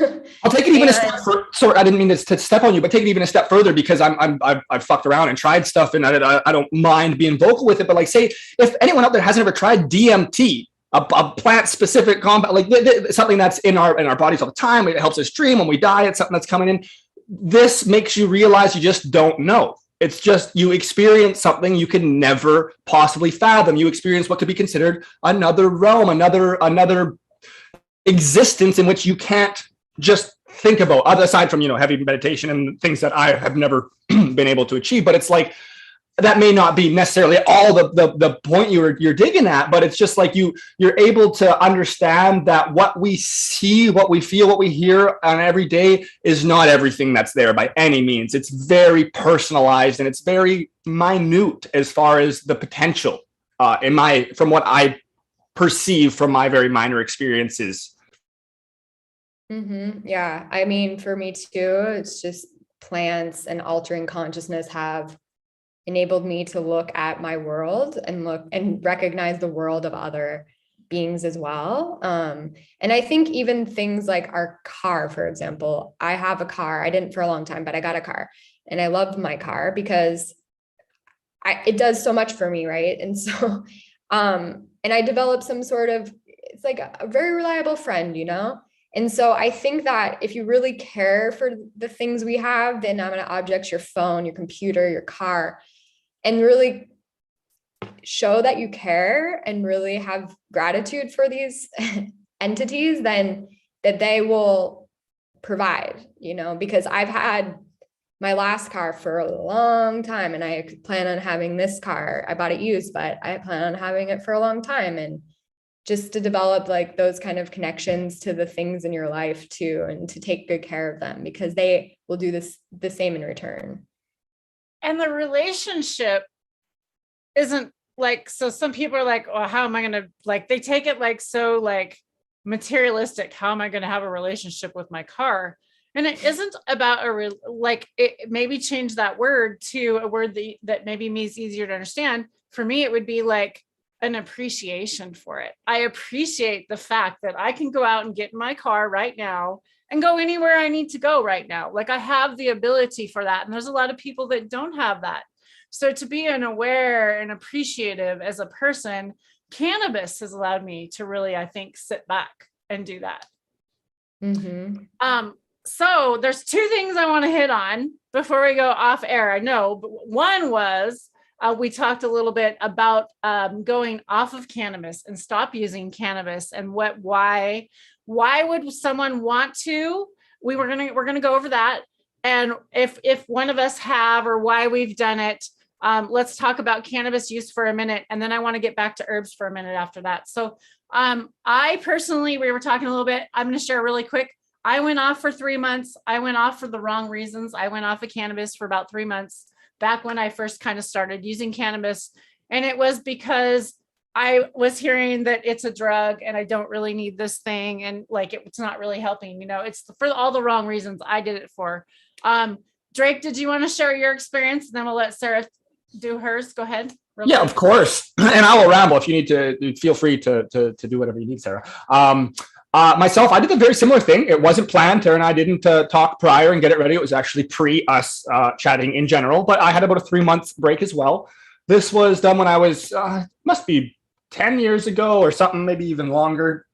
I'll take it even a step further. Sorry, I didn't mean to step on you, but take it even a step further because I've fucked around and tried stuff, and I don't mind being vocal with it. But like, say if anyone out there hasn't ever tried DMT, a plant specific compound, like something that's in our bodies all the time. It helps us dream when we die. It's something that's coming in. This makes you realize you just don't know. It's just you experience something you can never possibly fathom. You experience what could be considered another realm, another existence in which you can't just think about, aside from heavy meditation and things that I have never been able to achieve. But it's like that may not be necessarily all the point you're digging at, but it's just like you're able to understand that what we see, what we feel, what we hear on every day is not everything that's there by any means. It's very personalized and it's very minute as far as the potential from what I perceive from my very minor experiences. Yeah, I mean, for me too, it's just plants and altering consciousness have enabled me to look at my world and recognize the world of other beings as well. And I think even things like our car, for example, I have a car. I didn't for a long time, but I got a car and I loved my car because it does so much for me. Right. And so, and I developed some sort of, it's like a very reliable friend, you know? And so I think that if you really care for the things we have, the inanimate objects, your phone, your computer, your car, and really show that you care and really have gratitude for these entities, then that they will provide, you know, because I've had my last car for a long time and I plan on having this car. I bought it used, but I plan on having it for a long time. And just to develop like those kind of connections to the things in your life too, and to take good care of them because they will do the same in return. And the relationship isn't like, so some people are like, oh, how am I going to, like, they take it like, so like materialistic. How am I going to have a relationship with my car? And it isn't about it maybe change that word to a word that maybe means easier to understand. For me, it would be like an appreciation for it. I appreciate the fact that I can go out and get in my car right now and go anywhere I need to go right now. Like I have the ability for that. And there's a lot of people that don't have that. So to be an aware and appreciative as a person, cannabis has allowed me to really, I think, sit back and do that. So there's two things I want to hit on before we go off air. I know, but one was we talked a little bit about going off of cannabis and stop using cannabis and why would someone want to? We're gonna go over that, and if one of us have or why we've done it. Let's talk about cannabis use for a minute, and then I want to get back to herbs for a minute after that. So I personally, we were talking a little bit. I'm going to share really quick. I went off for 3 months. I went off for the wrong reasons. I went off of cannabis for about 3 months back when I first kind of started using cannabis. And it was because I was hearing that it's a drug and I don't really need this thing. And like, it's not really helping, you know, it's for all the wrong reasons I did it for. Drake, did you want to share your experience? And then we'll let Sarah do hers. Go ahead. Yeah, of course. And I will ramble if you need to. Feel free to do whatever you need, Sarah. Myself, I did a very similar thing. It wasn't planned. Tara and I didn't talk prior and get it ready. It was actually pre us chatting in general, but I had about a 3 month break as well. This was done when I was, must be 10 years ago or something, maybe even longer.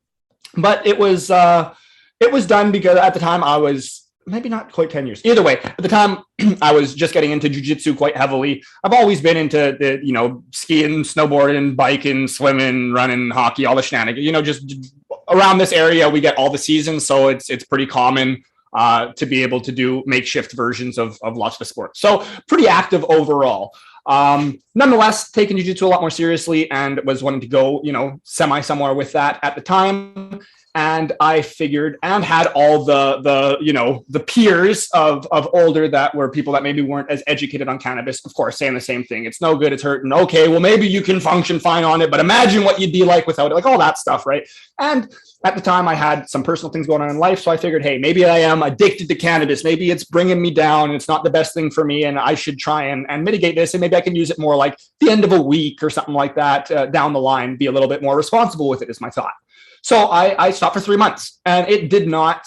But it was done because at the time I was, maybe not quite 10 years. Either way, at the time I was just getting into jiu-jitsu quite heavily. I've always been into the, skiing, snowboarding, biking, swimming, running, hockey, all the shenanigans, just around this area, we get all the seasons. So it's pretty common to be able to do makeshift versions of lots of sports. So pretty active overall. Nonetheless, taking jiu-jitsu a lot more seriously and was wanting to go, somewhere with that at the time. And I figured and had all the peers of older that were people that maybe weren't as educated on cannabis, of course, saying the same thing. It's no good. It's hurting. Okay, well, maybe you can function fine on it, but imagine what you'd be like without it, like all that stuff, right? And at the time I had some personal things going on in life. So I figured, hey, maybe I am addicted to cannabis. Maybe it's bringing me down and it's not the best thing for me. And I should try and mitigate this. And maybe I can use it more like the end of a week or something like that down the line, be a little bit more responsible with it is my thought. So I stopped for 3 months and it did not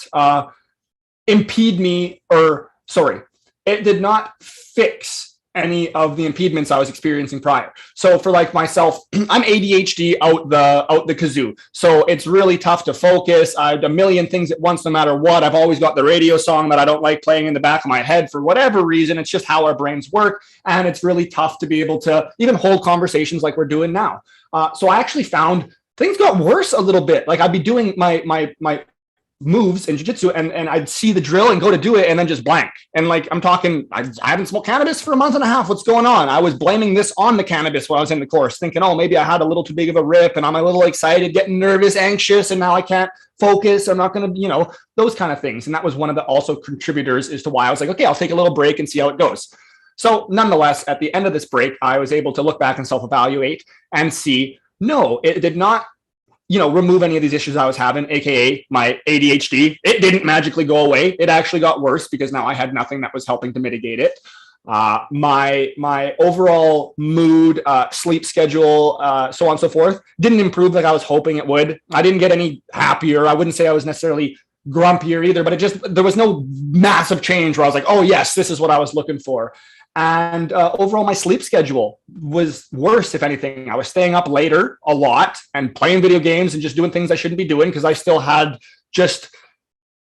impede me it did not fix any of the impediments I was experiencing prior. So for like myself, I'm ADHD out the kazoo. So it's really tough to focus. I have a million things at once, no matter what. I've always got the radio song that I don't like playing in the back of my head for whatever reason. It's just how our brains work. And it's really tough to be able to even hold conversations like we're doing now. So I actually found things got worse a little bit. Like I'd be doing my moves in jiu-jitsu, and I'd see the drill and go to do it and then just blank. And like, I'm talking, I haven't smoked cannabis for a month and a half. What's going on? I was blaming this on the cannabis while I was in the course, thinking, oh, maybe I had a little too big of a rip and I'm a little excited, getting nervous, anxious, and now I can't focus. I'm not going to, those kind of things. And that was one of the also contributors as to why I was like, okay, I'll take a little break and see how it goes. So nonetheless, at the end of this break, I was able to look back and self-evaluate and see, no, it did not remove any of these issues I was having, AKA my ADHD. It didn't magically go away. It actually got worse because now I had nothing that was helping to mitigate it. My overall mood, sleep schedule, so on and so forth, didn't improve like I was hoping it would. I didn't get any happier. I wouldn't say I was necessarily grumpier either, but there was no massive change where I was like, oh yes, this is what I was looking for. And overall, my sleep schedule was worse, if anything. I was staying up later a lot and playing video games and just doing things I shouldn't be doing because I still had just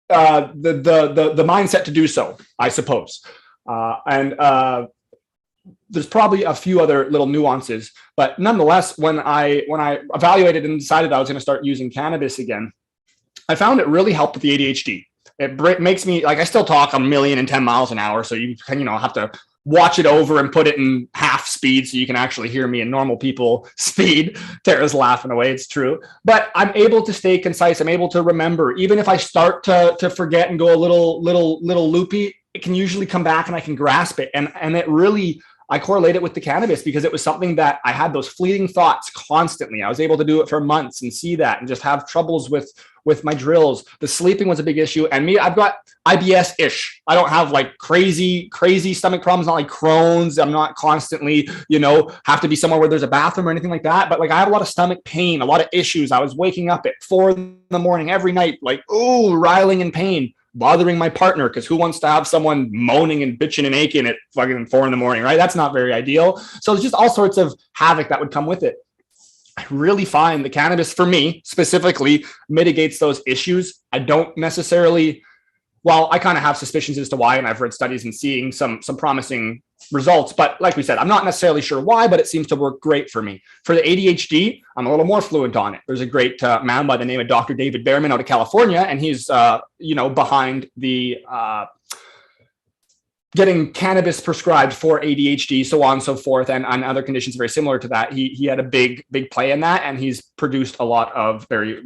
the mindset to do so, I suppose. And there's probably a few other little nuances, but nonetheless, when I evaluated and decided I was going to start using cannabis again, I found it really helped with the ADHD. It makes me, like, I still talk 1,010 miles an hour, so you have to watch it over and put it in half speed so you can actually hear me in normal people speed. Tara's laughing away. It's true. But I'm able to stay concise. I'm able to remember. Even if I start to forget and go a little loopy, it can usually come back and I can grasp it. And it really, I correlate it with the cannabis because it was something that I had those fleeting thoughts constantly. I was able to do it for months and see that and just have troubles with my drills. The sleeping was a big issue. And me, I've got IBS-ish. I don't have like crazy stomach problems, not like Crohn's. I'm not constantly, have to be somewhere where there's a bathroom or anything like that. But like, I have a lot of stomach pain, a lot of issues. I was waking up at 4 a.m. every night, like, riling in pain, bothering my partner, because who wants to have someone moaning and bitching and aching at fucking 4 a.m, right? That's not very ideal. So it's just all sorts of havoc that would come with it. I really find the cannabis, for me specifically, mitigates those issues. I don't necessarily, well, I kind of have suspicions as to why, and I've read studies and seeing some promising results. But like we said, I'm not necessarily sure why, but it seems to work great for me. For the ADHD, I'm a little more fluent on it. There's a great man by the name of Dr. David Behrman out of California, and he's, behind the getting cannabis prescribed for ADHD, so on and so forth, and other conditions very similar to that. He had a big play in that, and he's produced a lot of very,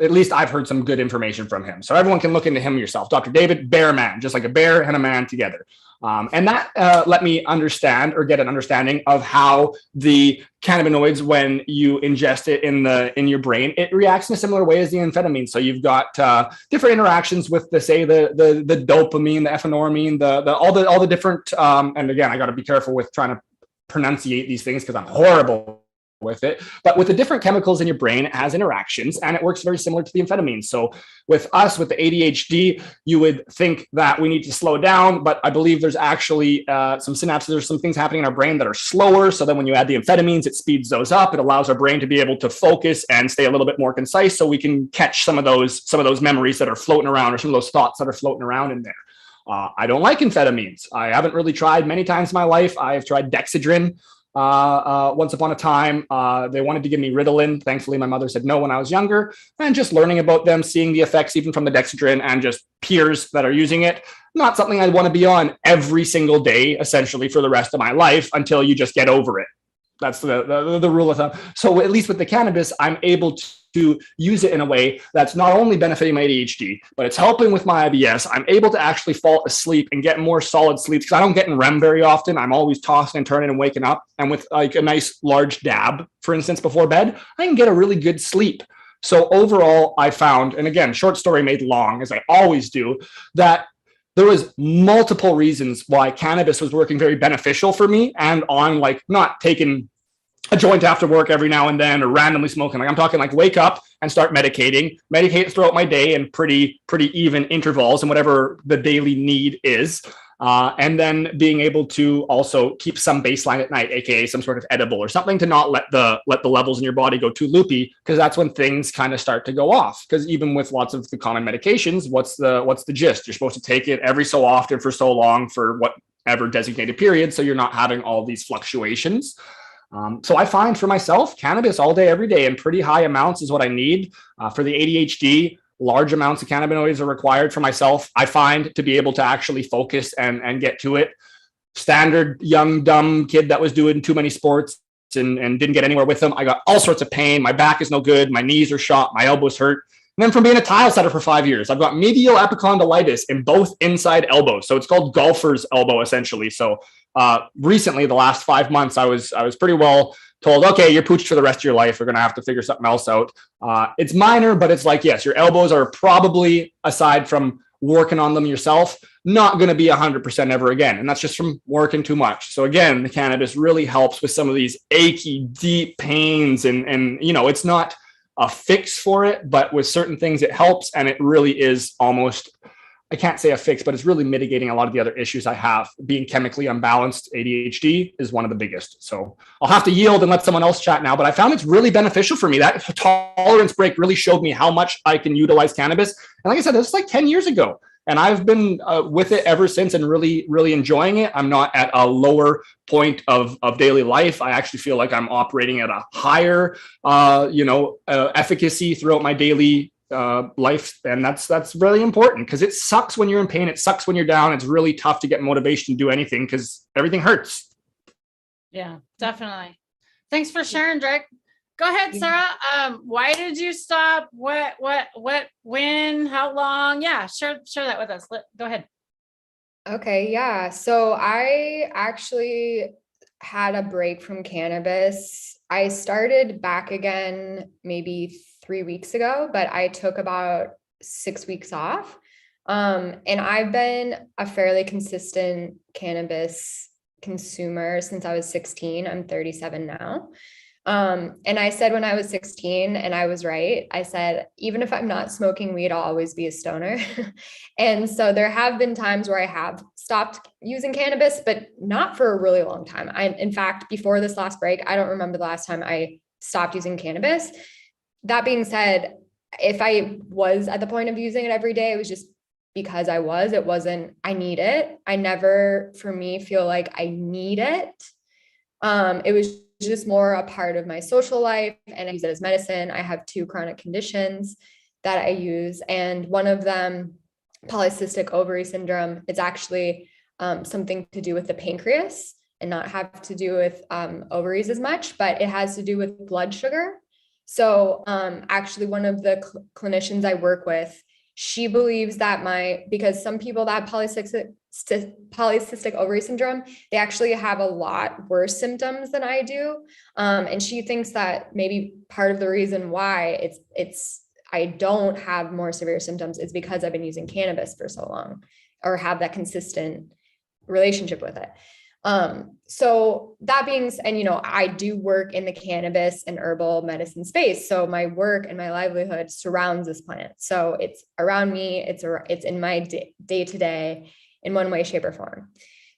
at least I've heard some good information from him. So everyone can look into him yourself. Dr. David Behrman, just like a bear and a man together. And that let me understand or get an understanding of how the cannabinoids, when you ingest it in your brain, it reacts in a similar way as the amphetamine. So you've got different interactions with the dopamine, the ephenormine, all the different. And again, I got to be careful with trying to pronunciate these things because I'm horrible with it, but with the different chemicals in your brain, it has interactions and it works very similar to the amphetamine. So with us, with the ADHD, you would think that we need to slow down, but I believe there's actually some synapses, there's some things happening in our brain that are slower. So then when you add the amphetamines, it speeds those up. It allows our brain to be able to focus and stay a little bit more concise so we can catch some of those memories that are floating around or some of those thoughts that are floating around in there. I don't like amphetamines. I haven't really tried many times in my life. I've tried Dexedrine. Once upon a time, they wanted to give me Ritalin. Thankfully, my mother said no when I was younger, and just learning about them, seeing the effects even from the Dexedrine and just peers that are using it. Not something I'd want to be on every single day, essentially for the rest of my life until you just get over it. That's the rule of thumb. So at least with the cannabis, I'm able to use it in a way that's not only benefiting my ADHD, but it's helping with my IBS. I'm able to actually fall asleep and get more solid sleep because I don't get in REM very often. I'm always tossing and turning and waking up. And with like a nice large dab, for instance, before bed, I can get a really good sleep. So overall, I found, and again, short story made long, as I always do, that there was multiple reasons why cannabis was working very beneficial for me and on like not taking a joint after work every now and then or randomly smoking. Like I'm talking like wake up and start medicate throughout my day in pretty even intervals and whatever the daily need is. And then being able to also keep some baseline at night, aka some sort of edible or something to not let the levels in your body go too loopy, because that's when things kind of start to go off. Because even with lots of the common medications, what's the gist? You're supposed to take it every so often for so long for whatever designated period, so you're not having all these fluctuations. So I find for myself, cannabis all day, every day in pretty high amounts is what I need. For the ADHD, large amounts of cannabinoids are required for myself, I find, to be able to actually focus and get to it. Standard young, dumb kid that was doing too many sports and didn't get anywhere with them. I got all sorts of pain. My back is no good. My knees are shot. My elbows hurt. And then from being a tile setter for 5 years, I've got medial epicondylitis in both inside elbows. So it's called golfer's elbow, essentially. So recently, the last 5 months, I was pretty well told, okay, you're pooched for the rest of your life. We're going to have to figure something else out. It's minor, but it's like, yes, your elbows are probably, aside from working on them yourself, not going to be 100% ever again. And that's just from working too much. So again, the cannabis really helps with some of these achy, deep pains. And you know, it's not a fix for it, but with certain things, it helps. And it really is almost, I can't say a fix, but it's really mitigating a lot of the other issues I have. Being chemically unbalanced, ADHD is one of the biggest. So I'll have to yield and let someone else chat now, but I found it's really beneficial for me. That tolerance break really showed me how much I can utilize cannabis. And like I said, this was like 10 years ago. And I've been with it ever since and really, really enjoying it. I'm not at a lower point of daily life. I actually feel like I'm operating at a higher, efficacy throughout my daily life. And that's really important, because it sucks when you're in pain. It sucks when you're down. It's really tough to get motivation to do anything because everything hurts. Yeah, definitely. Thanks for sharing, Drake. Go ahead, Sarah. Why did you stop? What, when, how long? Yeah, share that with us. Go ahead. Okay, yeah. So I actually had a break from cannabis. I started back again maybe 3 weeks ago, but I took about 6 weeks off. And I've been a fairly consistent cannabis consumer since I was 16. I'm 37 now. And I said when I was 16, and I was right, I said, even if I'm not smoking weed, I'll always be a stoner. And so there have been times where I have stopped using cannabis, but not for a really long time. In fact, before this last break, I don't remember the last time I stopped using cannabis. That being said, if I was at the point of using it every day, it was just because it wasn't, I need it. I never, for me, feel like I need it. It was just more a part of my social life, and I use it as medicine. I have 2 chronic conditions that I use, and one of them, polycystic ovary syndrome, it's actually something to do with the pancreas and not have to do with ovaries as much, but it has to do with blood sugar. So actually one of the clinicians I work with, she believes that because some people that have polycystic ovary syndrome, they actually have a lot worse symptoms than I do. And she thinks that maybe part of the reason why I don't have more severe symptoms is because I've been using cannabis for so long, or have that consistent relationship with it. So that being, and I do work in the cannabis and herbal medicine space. So my work and my livelihood surrounds this plant. So it's around me. It's in my day to day in one way, shape, or form.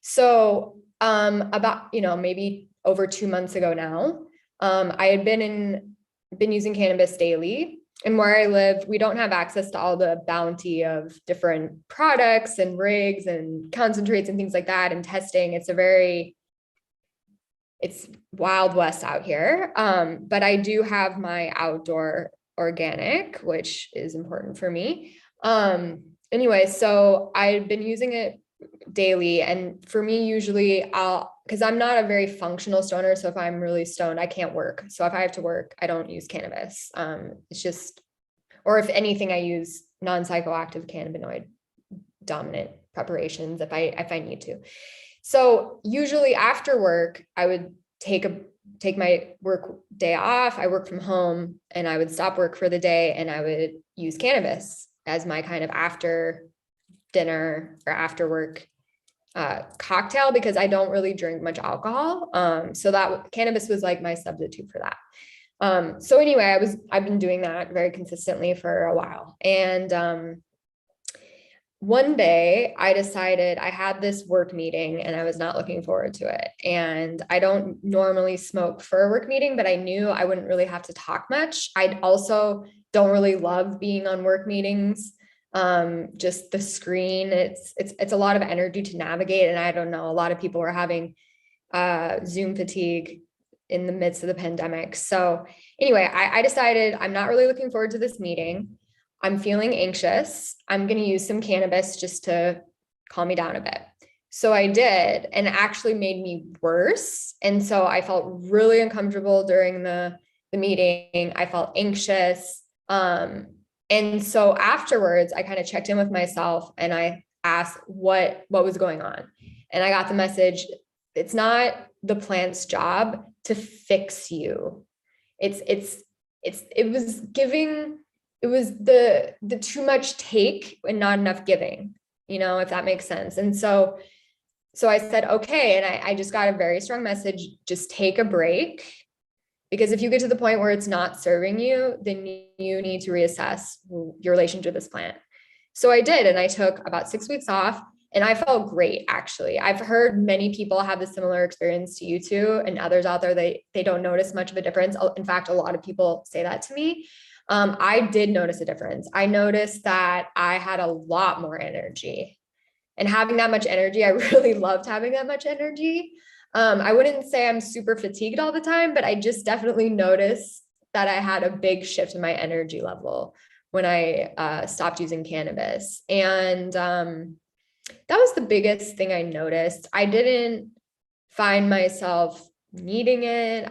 So, about, maybe over 2 months ago now, I had been using cannabis daily. And where I live, we don't have access to all the bounty of different products and rigs and concentrates and things like that, and testing. It's Wild West out here. But I do have my outdoor organic, which is important for me. Anyway, so I've been using it daily. And for me, usually because I'm not a very functional stoner. So if I'm really stoned, I can't work. So if I have to work, I don't use cannabis. It's just, or if anything, I use non-psychoactive cannabinoid dominant preparations if I need to. So usually after work, I would take my work day off. I work from home, and I would stop work for the day, and I would use cannabis as my kind of after dinner or after work cocktail, because I don't really drink much alcohol. So that cannabis was like my substitute for that. So anyway, I've been doing that very consistently for a while. And one day I decided, I had this work meeting and I was not looking forward to it. And I don't normally smoke for a work meeting, but I knew I wouldn't really have to talk much. I also don't really love being on work meetings. Just the screen, it's a lot of energy to navigate. And I don't know, a lot of people were having Zoom fatigue in the midst of the pandemic. So anyway, I decided I'm not really looking forward to this meeting. I'm feeling anxious. I'm going to use some cannabis just to calm me down a bit. So I did, and it actually made me worse. And so I felt really uncomfortable during the meeting. I felt anxious. And so afterwards, I kind of checked in with myself and I asked what was going on. And I got the message, it's not the plant's job to fix you. It was the too much take and not enough giving, if that makes sense. And so I said, okay. And I just got a very strong message, just take a break. Because if you get to the point where it's not serving you, then you need to reassess your relationship to this plant. So I did, and I took about 6 weeks off, and I felt great, actually. I've heard many people have a similar experience to you two, and others out there, they don't notice much of a difference. In fact, a lot of people say that to me. I did notice a difference. I noticed that I had a lot more energy. And having that much energy, I really loved having that much energy. I wouldn't say I'm super fatigued all the time, but I just definitely noticed that I had a big shift in my energy level when I stopped using cannabis. And that was the biggest thing I noticed. I didn't find myself needing it.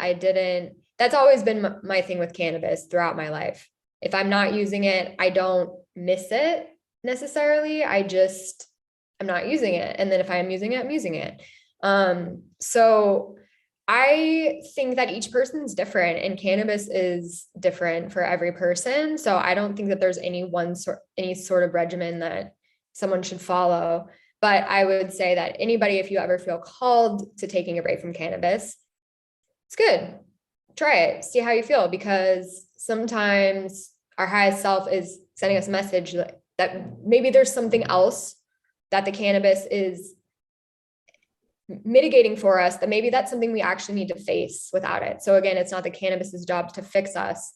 That's always been my thing with cannabis throughout my life. If I'm not using it, I don't miss it necessarily. I'm not using it. And then if I'm using it, I'm using it. So I think that each person's different, and cannabis is different for every person. So I don't think that there's any sort of regimen that someone should follow. But I would say that anybody, if you ever feel called to taking a break from cannabis, it's good. Try it, see how you feel, because sometimes our highest self is sending us a message that maybe there's something else that the cannabis is mitigating for us, that maybe that's something we actually need to face without it. So again, it's not the cannabis's job to fix us.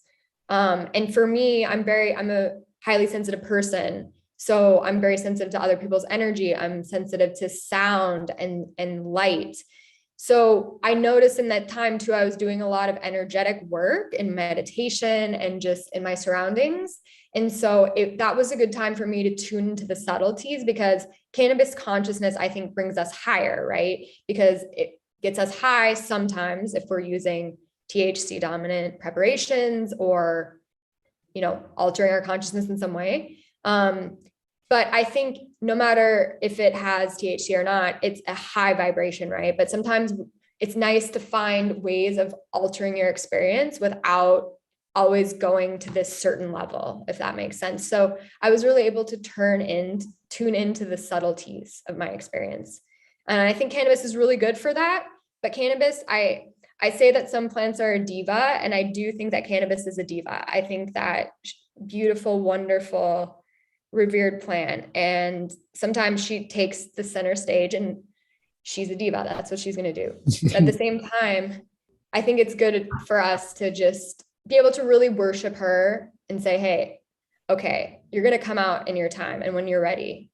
And for me, I'm a highly sensitive person. So I'm very sensitive to other people's energy. I'm sensitive to sound and light. So I noticed in that time too, I was doing a lot of energetic work and meditation and just in my surroundings. And so that was a good time for me to tune into the subtleties, because cannabis consciousness, I think, brings us higher, right? Because it gets us high sometimes if we're using THC dominant preparations or, altering our consciousness in some way. But I think no matter if it has THC or not, it's a high vibration, right? But sometimes it's nice to find ways of altering your experience without always going to this certain level, if that makes sense. So I was really able to tune into the subtleties of my experience. And I think cannabis is really good for that. But cannabis, I say that some plants are a diva, and I do think that cannabis is a diva. I think that beautiful, wonderful, revered plant. And sometimes she takes the center stage and she's a diva. That's what she's going to do. At the same time, I think it's good for us to just be able to really worship her and say, hey, okay, you're going to come out in your time and when you're ready,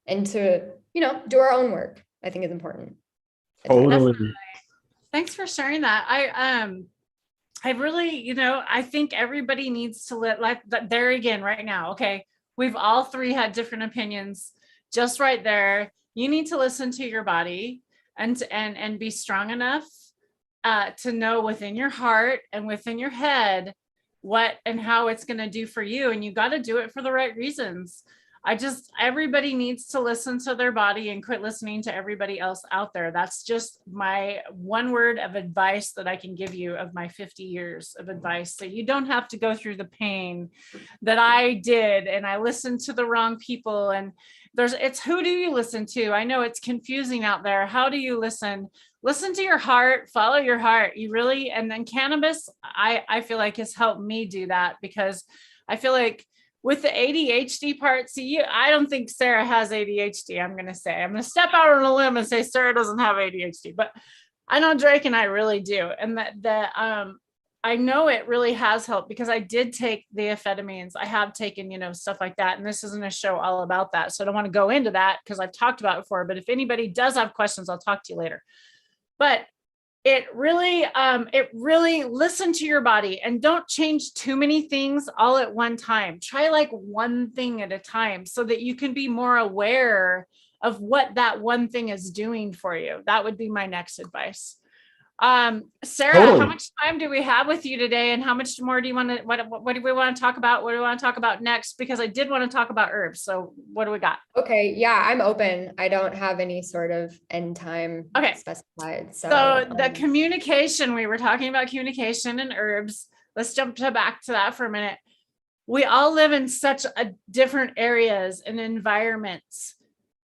and to, do our own work, I think is important. Totally. Thanks for sharing that. I really, I think everybody needs to like there again right now. Okay. We've all three had different opinions just right there. You need to listen to your body and be strong enough to know within your heart and within your head what and how it's going to do for you. And you got to do it for the right reasons. Everybody needs to listen to their body and quit listening to everybody else out there. That's just my one word of advice that I can give you of my 50 years of advice. So you don't have to go through the pain that I did. And I listened to the wrong people. And it's who do you listen to? I know it's confusing out there. How do you listen? Listen to your heart, follow your heart. And then cannabis, I feel like has helped me do that, because I feel like with the ADHD part, I don't think Sarah has ADHD. I'm going to step out on a limb and say Sarah doesn't have ADHD, but I know Drake and I really do. And I know it really has helped, because I did take the amphetamines. I have taken, stuff like that. And this isn't a show all about that. So I don't want to go into that because I've talked about it before, but if anybody does have questions, I'll talk to you later. But it really listen to your body and don't change too many things all at one time. Try like one thing at a time so that you can be more aware of what that one thing is doing for you. That would be my next advice. Sarah, Totally. how much time do we have with you today, and how much more do you want to, what do we want to talk about? What do we want to talk about next? Because I did want to talk about herbs. So what do we got? Okay. Yeah, I'm open. I don't have any sort of end time Okay. specified. So the communication, we were talking about communication and herbs. Let's jump back to that for a minute. We all live in such different areas and environments.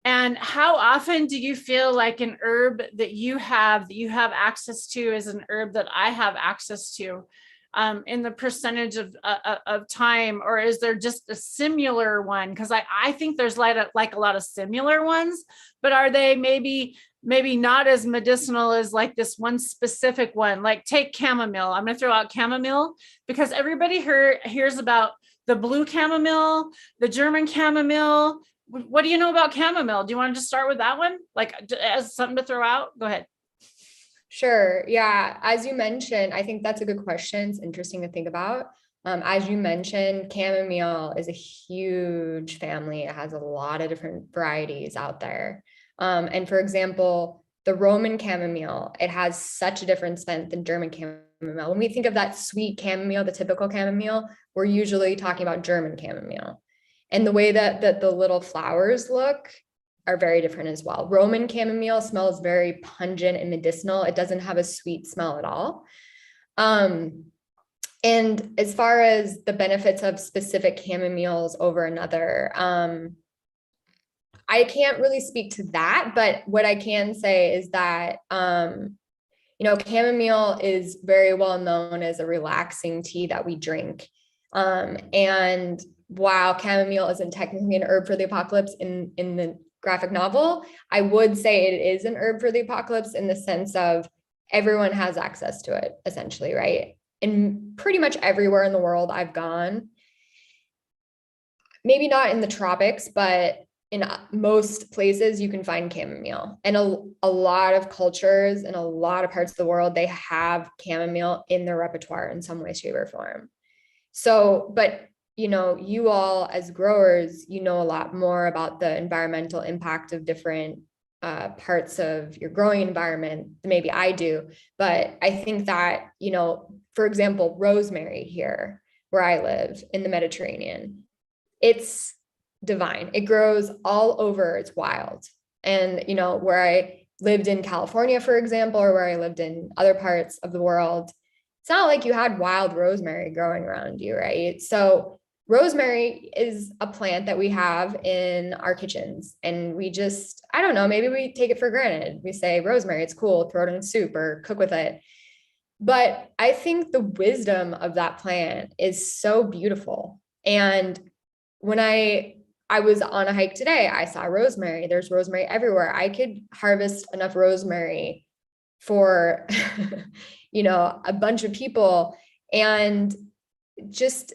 And how often do you feel like an herb that you have access to is an herb that I have access to, in the percentage of time, or is there just a similar one? Because I think there's like a lot of similar ones, but are they maybe not as medicinal as like this one specific one? Like take chamomile. I'm going to throw out chamomile because everybody hears about the blue chamomile, the German chamomile. What do you know about chamomile? Do you want to just start with that one? Like as something to throw out? Go ahead. Sure. Yeah. As you mentioned, I think that's a good question. It's interesting to think about. As you mentioned, chamomile is a huge family. It has a lot of different varieties out there. And for example, the Roman chamomile, it has such a different scent than German chamomile. When we think of that sweet chamomile, the typical chamomile, we're usually talking about German chamomile. And the way that the little flowers look are very different as well. Roman chamomile smells very pungent and medicinal. It doesn't have a sweet smell at all. And as far as the benefits of specific chamomiles over another, I can't really speak to that, but what I can say is that, chamomile is very well known as a relaxing tea that we drink. And while chamomile isn't technically an herb for the apocalypse in the graphic novel, I would say it is an herb for the apocalypse in the sense of everyone has access to it, essentially, right? And pretty much everywhere in the world I've gone, maybe not in the tropics, but in most places you can find chamomile. And a lot of cultures and a lot of parts of the world, they have chamomile in their repertoire in some way, shape, or form. So, but you all as growers, a lot more about the environmental impact of different parts of your growing environment than maybe I do. But I think that, for example, rosemary here where I live in the Mediterranean, it's divine. It grows all over. It's wild. And, where I lived in California, for example, or where I lived in other parts of the world, it's not like you had wild rosemary growing around you, right? So rosemary is a plant that we have in our kitchens, and we just, I don't know, maybe we take it for granted. We say rosemary, it's cool, throw it in soup or cook with it. But I think the wisdom of that plant is so beautiful. And when I was on a hike today, I saw rosemary. There's rosemary everywhere. I could harvest enough rosemary for, a bunch of people. And just,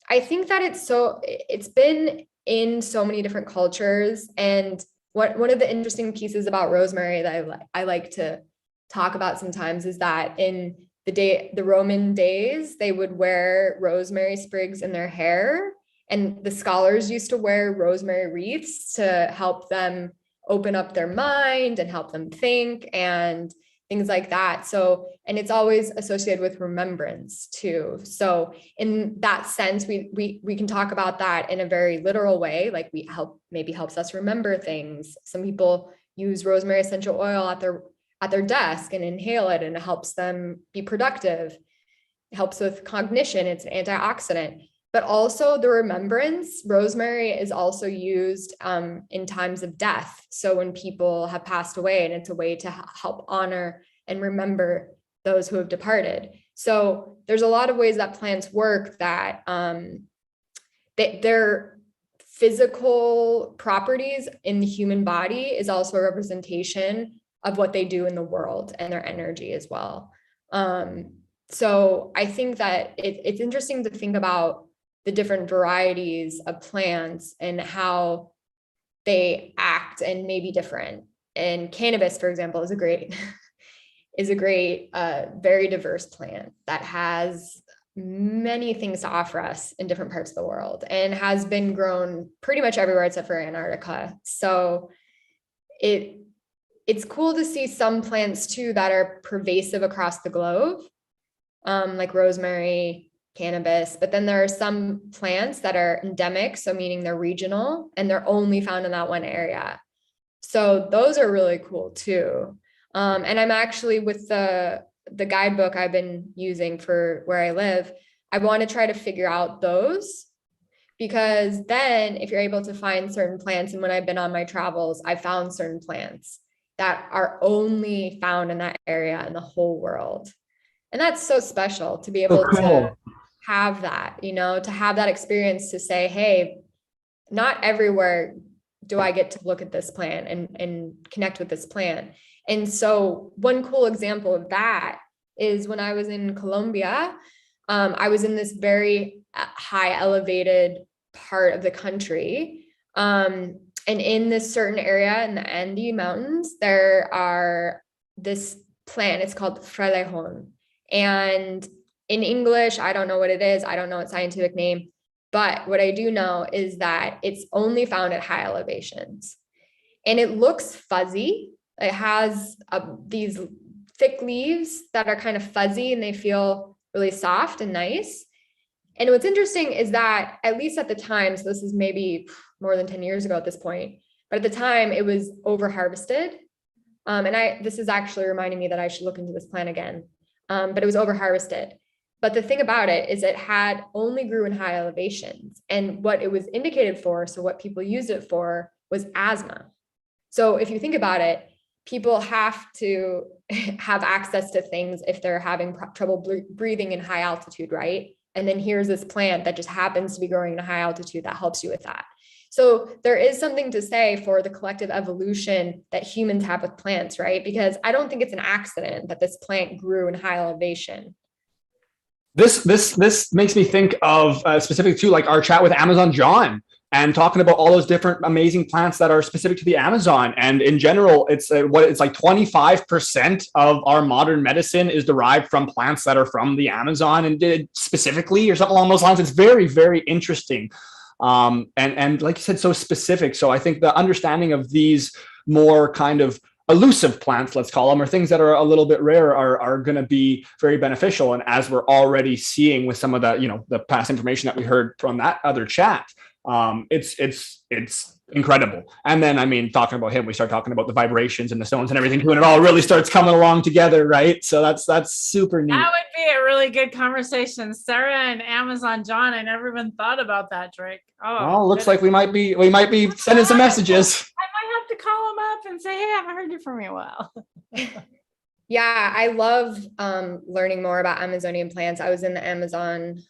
I think that it's been in so many different cultures. And one of the interesting pieces about rosemary that I like to talk about sometimes is that in the Roman days, they would wear rosemary sprigs in their hair. And the scholars used to wear rosemary wreaths to help them open up their mind and help them think and things like that. So, and it's always associated with remembrance too. So in that sense, we can talk about that in a very literal way, like maybe helps us remember things. Some people use rosemary essential oil at their desk and inhale it, and it helps them be productive. It helps with cognition. It's an antioxidant. But also the remembrance, rosemary is also used in times of death. So when people have passed away, and it's a way to help honor and remember those who have departed. So there's a lot of ways that plants work that their physical properties in the human body is also a representation of what they do in the world and their energy as well. So I think that it's interesting to think about the different varieties of plants and how they act and may be different. And cannabis, for example, is a great is a great, very diverse plant that has many things to offer us in different parts of the world and has been grown pretty much everywhere except for Antarctica. So it's cool to see some plants too that are pervasive across the globe, like rosemary, cannabis, but then there are some plants that are endemic, so meaning they're regional and they're only found in that one area. So those are really cool too. And I'm actually with the guidebook I've been using for where I live, I want to try to figure out those, because then if you're able to find certain plants, and when I've been on my travels, I found certain plants that are only found in that area in the whole world. And that's so special to be able to have that, you know, to have that experience to say, hey, not everywhere do I get to look at this plant and connect with this plant. And so one cool example of that is when I was in Colombia, I was in this very high elevated part of the country. And in this certain area in the Andes Mountains, there are this plant, it's called frailejon. And in English, I don't know what it is. I don't know its scientific name, but what I do know is that it's only found at high elevations. And it looks fuzzy. It has these thick leaves that are kind of fuzzy and they feel really soft and nice. And what's interesting is that, at least at the time, so this is maybe more than 10 years ago at this point, but at the time it was over harvested. And this is actually reminding me that I should look into this plant again. But it was over harvested. But the thing about it is it had only grew in high elevations. And what it was indicated for, so what people used it for, was asthma. So if you think about it, people have to have access to things if they're having trouble breathing in high altitude, right? And then here's this plant that just happens to be growing in a high altitude that helps you with that. So there is something to say for the collective evolution that humans have with plants, right? Because I don't think it's an accident that this plant grew in high elevation. This makes me think of specific to like our chat with Amazon John, and talking about all those different amazing plants that are specific to the Amazon. And in general, it's it's like 25% of our modern medicine is derived from plants that are from the Amazon, and specifically, or something along those lines. It's very, very interesting. And like you said, so specific. So I think the understanding of these more kind of elusive plants, let's call them, or things that are a little bit rare, are going to be very beneficial. And as we're already seeing with some of the, the past information that we heard from that other chat, it's incredible. And then, I mean, talking about him, we start talking about the vibrations and the stones and everything too, and it all really starts coming along together, right? So that's super neat. That would be a really good conversation. Sarah and Amazon John, I never even thought about that, Drake. Well, looks like we might be sending some messages. I might have to call him up and say, hey, I haven't heard you from you a while. Yeah, I love learning more about Amazonian plants. I was in the Amazon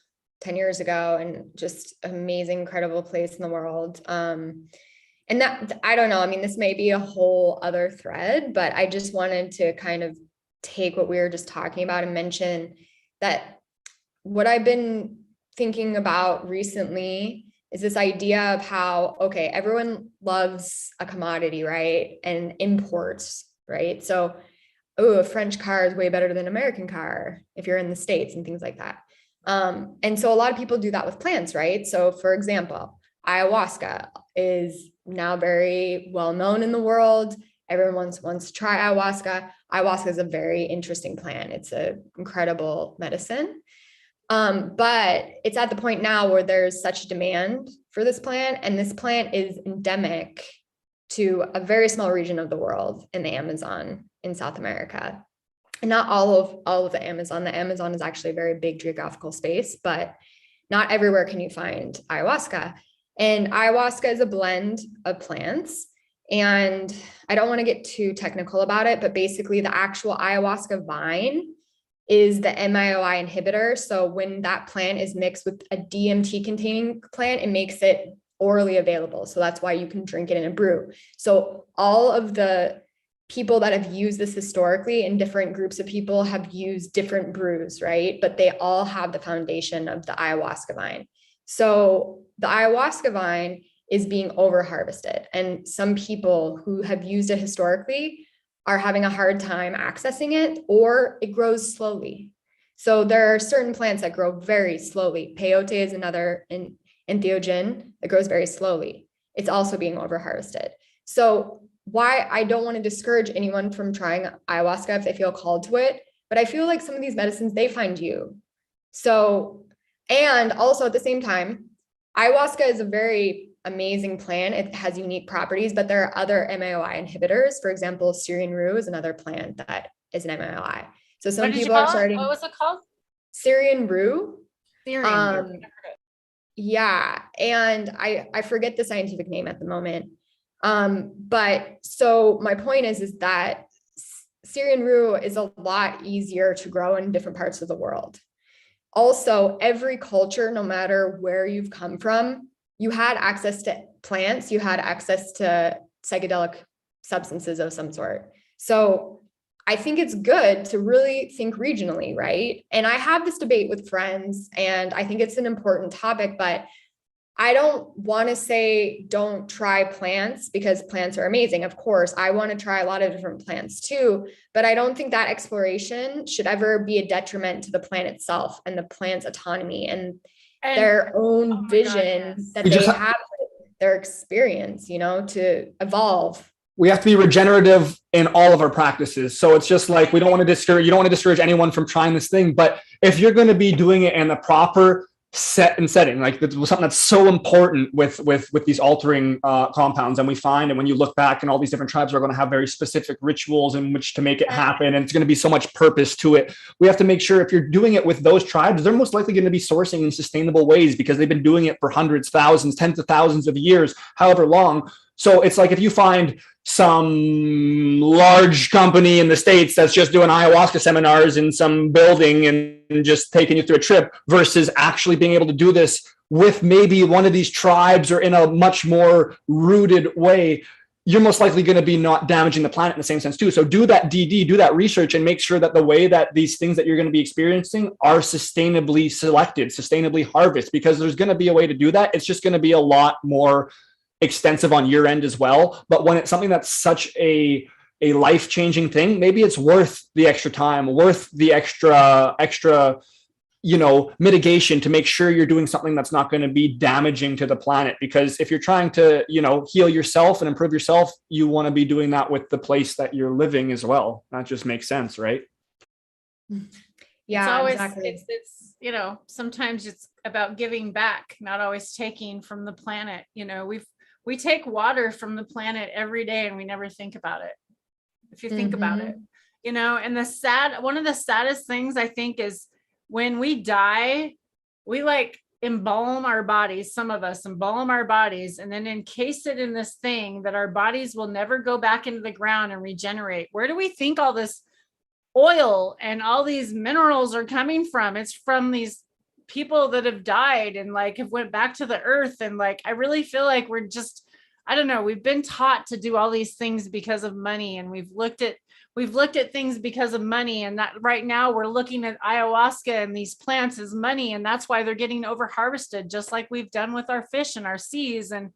10 years ago, and just amazing, incredible place in the world. And that, I don't know, I mean, this may be a whole other thread, but I just wanted to kind of take what we were just talking about and mention that what I've been thinking about recently is this idea of how, okay, everyone loves a commodity, right? And imports, right? So, a French car is way better than an American car if you're in the States and things like that. And so a lot of people do that with plants, right? So for example, ayahuasca is now very well known in the world. Everyone wants to try ayahuasca. Ayahuasca is a very interesting plant. It's an incredible medicine. But it's at the point now where there's such demand for this plant, and this plant is endemic to a very small region of the world in the Amazon in South America. And not all of the Amazon. The Amazon is actually a very big geographical space, but not everywhere can you find ayahuasca. And ayahuasca is a blend of plants. And I don't want to get too technical about it, but basically the actual ayahuasca vine is the MIOI inhibitor. So when that plant is mixed with a DMT containing plant, it makes it orally available. So that's why you can drink it in a brew. So all of the people that have used this historically, and different groups of people have used different brews, right? But they all have the foundation of the ayahuasca vine. So the ayahuasca vine is being over harvested. And some people who have used it historically are having a hard time accessing it, or it grows slowly. So there are certain plants that grow very slowly. Peyote is another entheogen that grows very slowly. It's also being over-harvested. So why I don't want to discourage anyone from trying ayahuasca if they feel called to it, but I feel like some of these medicines, they find you. So, and also at the same time, ayahuasca is a very amazing plant. It has unique properties, but there are other MAOI inhibitors. For example, Syrian rue is another plant that is an MAOI. So some people are starting. What was it called? Syrian rue. Syrian rue. Yeah. And I forget the scientific name at the moment. But so my point is that Syrian rue is a lot easier to grow in different parts of the world. Also, every culture, no matter where you've come from, you had access to plants, you had access to psychedelic substances of some sort. So I think it's good to really think regionally, right? And I have this debate with friends, and I think it's an important topic, but I don't want to say don't try plants, because plants are amazing. Of course, I want to try a lot of different plants too, but I don't think that exploration should ever be a detriment to the plant itself and the plant's autonomy and their own vision that they have, their experience, you know, to evolve. We have to be regenerative in all of our practices. So it's just like, you don't want to discourage anyone from trying this thing, but if you're going to be doing it in the proper setting, like that's something that's so important with these altering compounds. And we find, and when you look back, and all these different tribes are going to have very specific rituals in which to make it happen, and it's going to be so much purpose to it. We have to make sure if you're doing it with those tribes, they're most likely going to be sourcing in sustainable ways, because they've been doing it for hundreds, thousands, tens of thousands of years, however long. So it's like, if you find some large company in the States that's just doing ayahuasca seminars in some building and just taking you through a trip, versus actually being able to do this with maybe one of these tribes or in a much more rooted way, you're most likely going to be not damaging the planet in the same sense too. So do that DD, do that research, and make sure that the way that these things that you're going to be experiencing are sustainably selected, sustainably harvested, because there's going to be a way to do that. It's just going to be a lot more extensive on your end as well. But when it's something that's such a life-changing thing, maybe it's worth the extra time, worth the extra mitigation to make sure you're doing something that's not going to be damaging to the planet. Because if you're trying to heal yourself and improve yourself, you want to be doing that with the place that you're living as well. That just makes sense, right? Yeah, it's always, exactly. It's sometimes it's about giving back, not always taking from the planet. We take water from the planet every day and we never think about it. If you think about it, and one of the saddest things I think is when we die, we like embalm our bodies. Some of us embalm our bodies and then encase it in this thing that our bodies will never go back into the ground and regenerate. Where do we think all this oil and all these minerals are coming from? It's from these people that have died and have went back to the earth. And I really feel like we're just, I don't know, we've been taught to do all these things because of money, and we've looked at things because of money. And that right now we're looking at ayahuasca and these plants as money. And that's why they're getting over harvested, just like we've done with our fish and our seas. And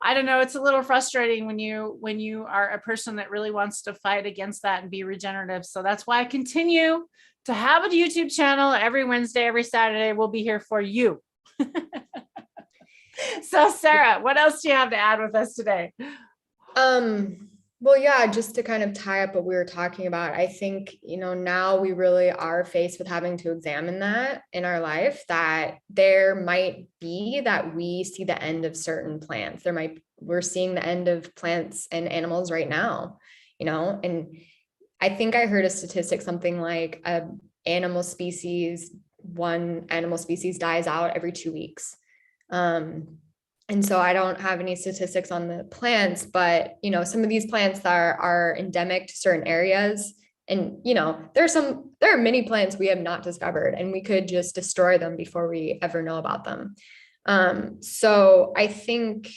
I don't know, it's a little frustrating when you are a person that really wants to fight against that and be regenerative. So that's why I continue to have a YouTube channel every Wednesday, every Saturday. We'll be here for you. So Sarah, what else do you have to add with us today? Well, yeah, just to kind of tie up what we were talking about, I think, now we really are faced with having to examine that in our life, that there might be that we see the end of certain plants. We're seeing the end of plants and animals right now, and I think I heard a statistic, something like one animal species dies out every 2 weeks. And so I don't have any statistics on the plants, but, some of these plants that are endemic to certain areas, and, there are many plants we have not discovered, and we could just destroy them before we ever know about them. So I think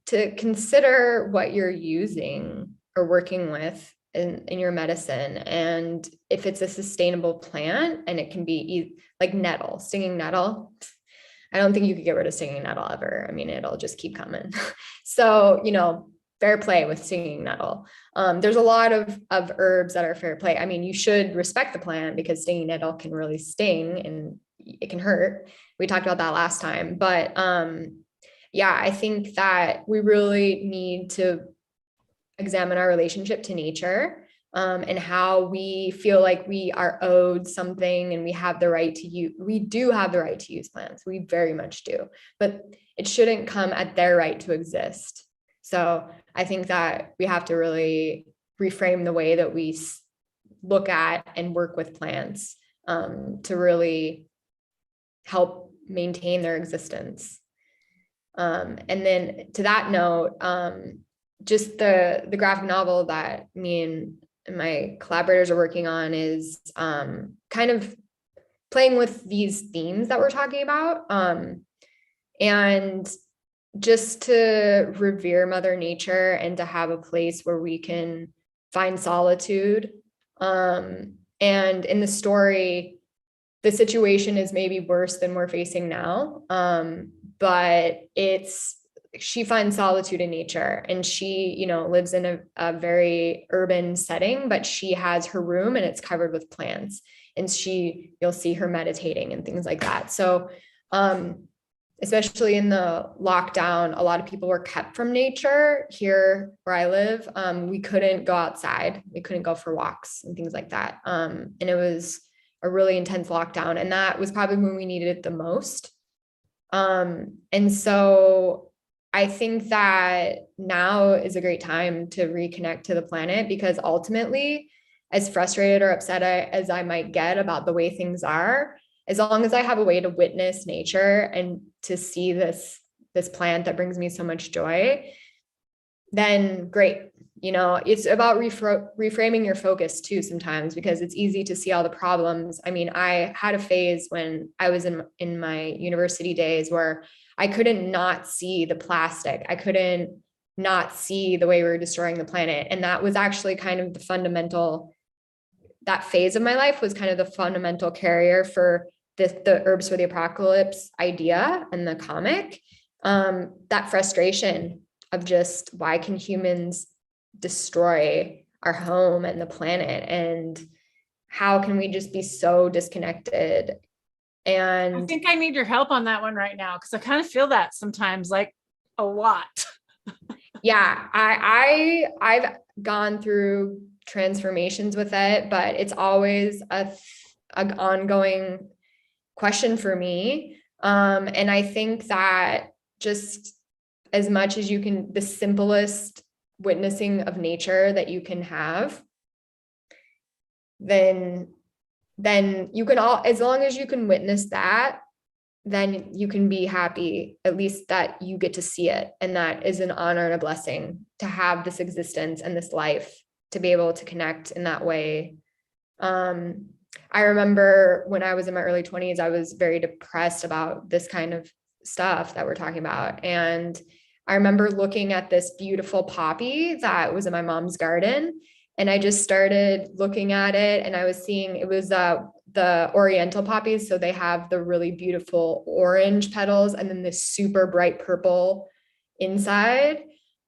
to consider what you're using or working with in your medicine, and if it's a sustainable plant, and it can be like nettle, stinging nettle. I don't think you could get rid of stinging nettle ever. I mean, it'll just keep coming. So, fair play with stinging nettle. There's a lot of herbs that are fair play. I mean, you should respect the plant because stinging nettle can really sting and it can hurt. We talked about that last time, but yeah, I think that we really need to examine our relationship to nature, and how we feel like we are owed something and we have the right to use, we do have the right to use plants. We very much do, but it shouldn't come at their right to exist. So I think that we have to really reframe the way that we look at and work with plants, to really help maintain their existence. And then to that note, just the graphic novel that me and my collaborators are working on is kind of playing with these themes that we're talking about, and just to revere Mother Nature and to have a place where we can find solitude. And in the story, the situation is maybe worse than we're facing now, but she finds solitude in nature, and she, you know, lives in a very urban setting, but she has her room and it's covered with plants, and you'll see her meditating and things like that. So, especially in the lockdown, a lot of people were kept from nature. Here where I live, we couldn't go outside. We couldn't go for walks and things like that. And it was a really intense lockdown, and that was probably when we needed it the most. And so I think that now is a great time to reconnect to the planet, because ultimately, as frustrated or upset as I might get about the way things are, as long as I have a way to witness nature and to see this plant that brings me so much joy, then great. You know, it's about reframing your focus too sometimes, because it's easy to see all the problems. I mean, I had a phase when I was in my university days where I couldn't not see the plastic. I couldn't not see the way we were destroying the planet. And that was actually kind of that phase of my life was kind of the fundamental carrier for the Herbs for the Apocalypse idea and the comic. That frustration of just, why can humans destroy our home and the planet, and how can we just be so disconnected? And I think I need your help on that one right now, because I kind of feel that sometimes, like a lot. Yeah, I've gone through transformations with it, but it's always an ongoing question for me. And I think that just as much as you can, the simplest witnessing of nature that you can have, then you can as long as you can witness that, then you can be happy, at least that you get to see it. And that is an honor and a blessing to have this existence and this life, to be able to connect in that way. I remember when I was in my early 20s, I was very depressed about this kind of stuff that we're talking about. And I remember looking at this beautiful poppy that was in my mom's garden. And I just started looking at it, and I was seeing it was the oriental poppies. So they have the really beautiful orange petals and then this super bright purple inside.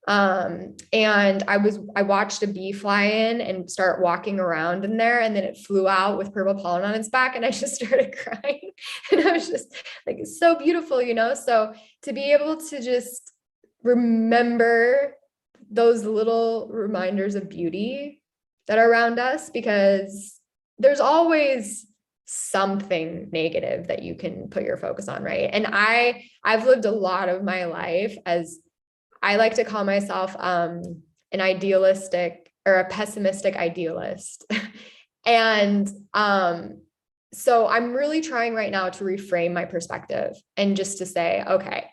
And I watched a bee fly in and start walking around in there, and then it flew out with purple pollen on its back, and I just started crying. And I was just like, it's so beautiful, you know? So to be able to just remember those little reminders of beauty that are around us, because there's always something negative that you can put your focus on, right? And I've lived a lot of my life as, I like to call myself an idealistic or a pessimistic idealist. And so I'm really trying right now to reframe my perspective and just to say, okay,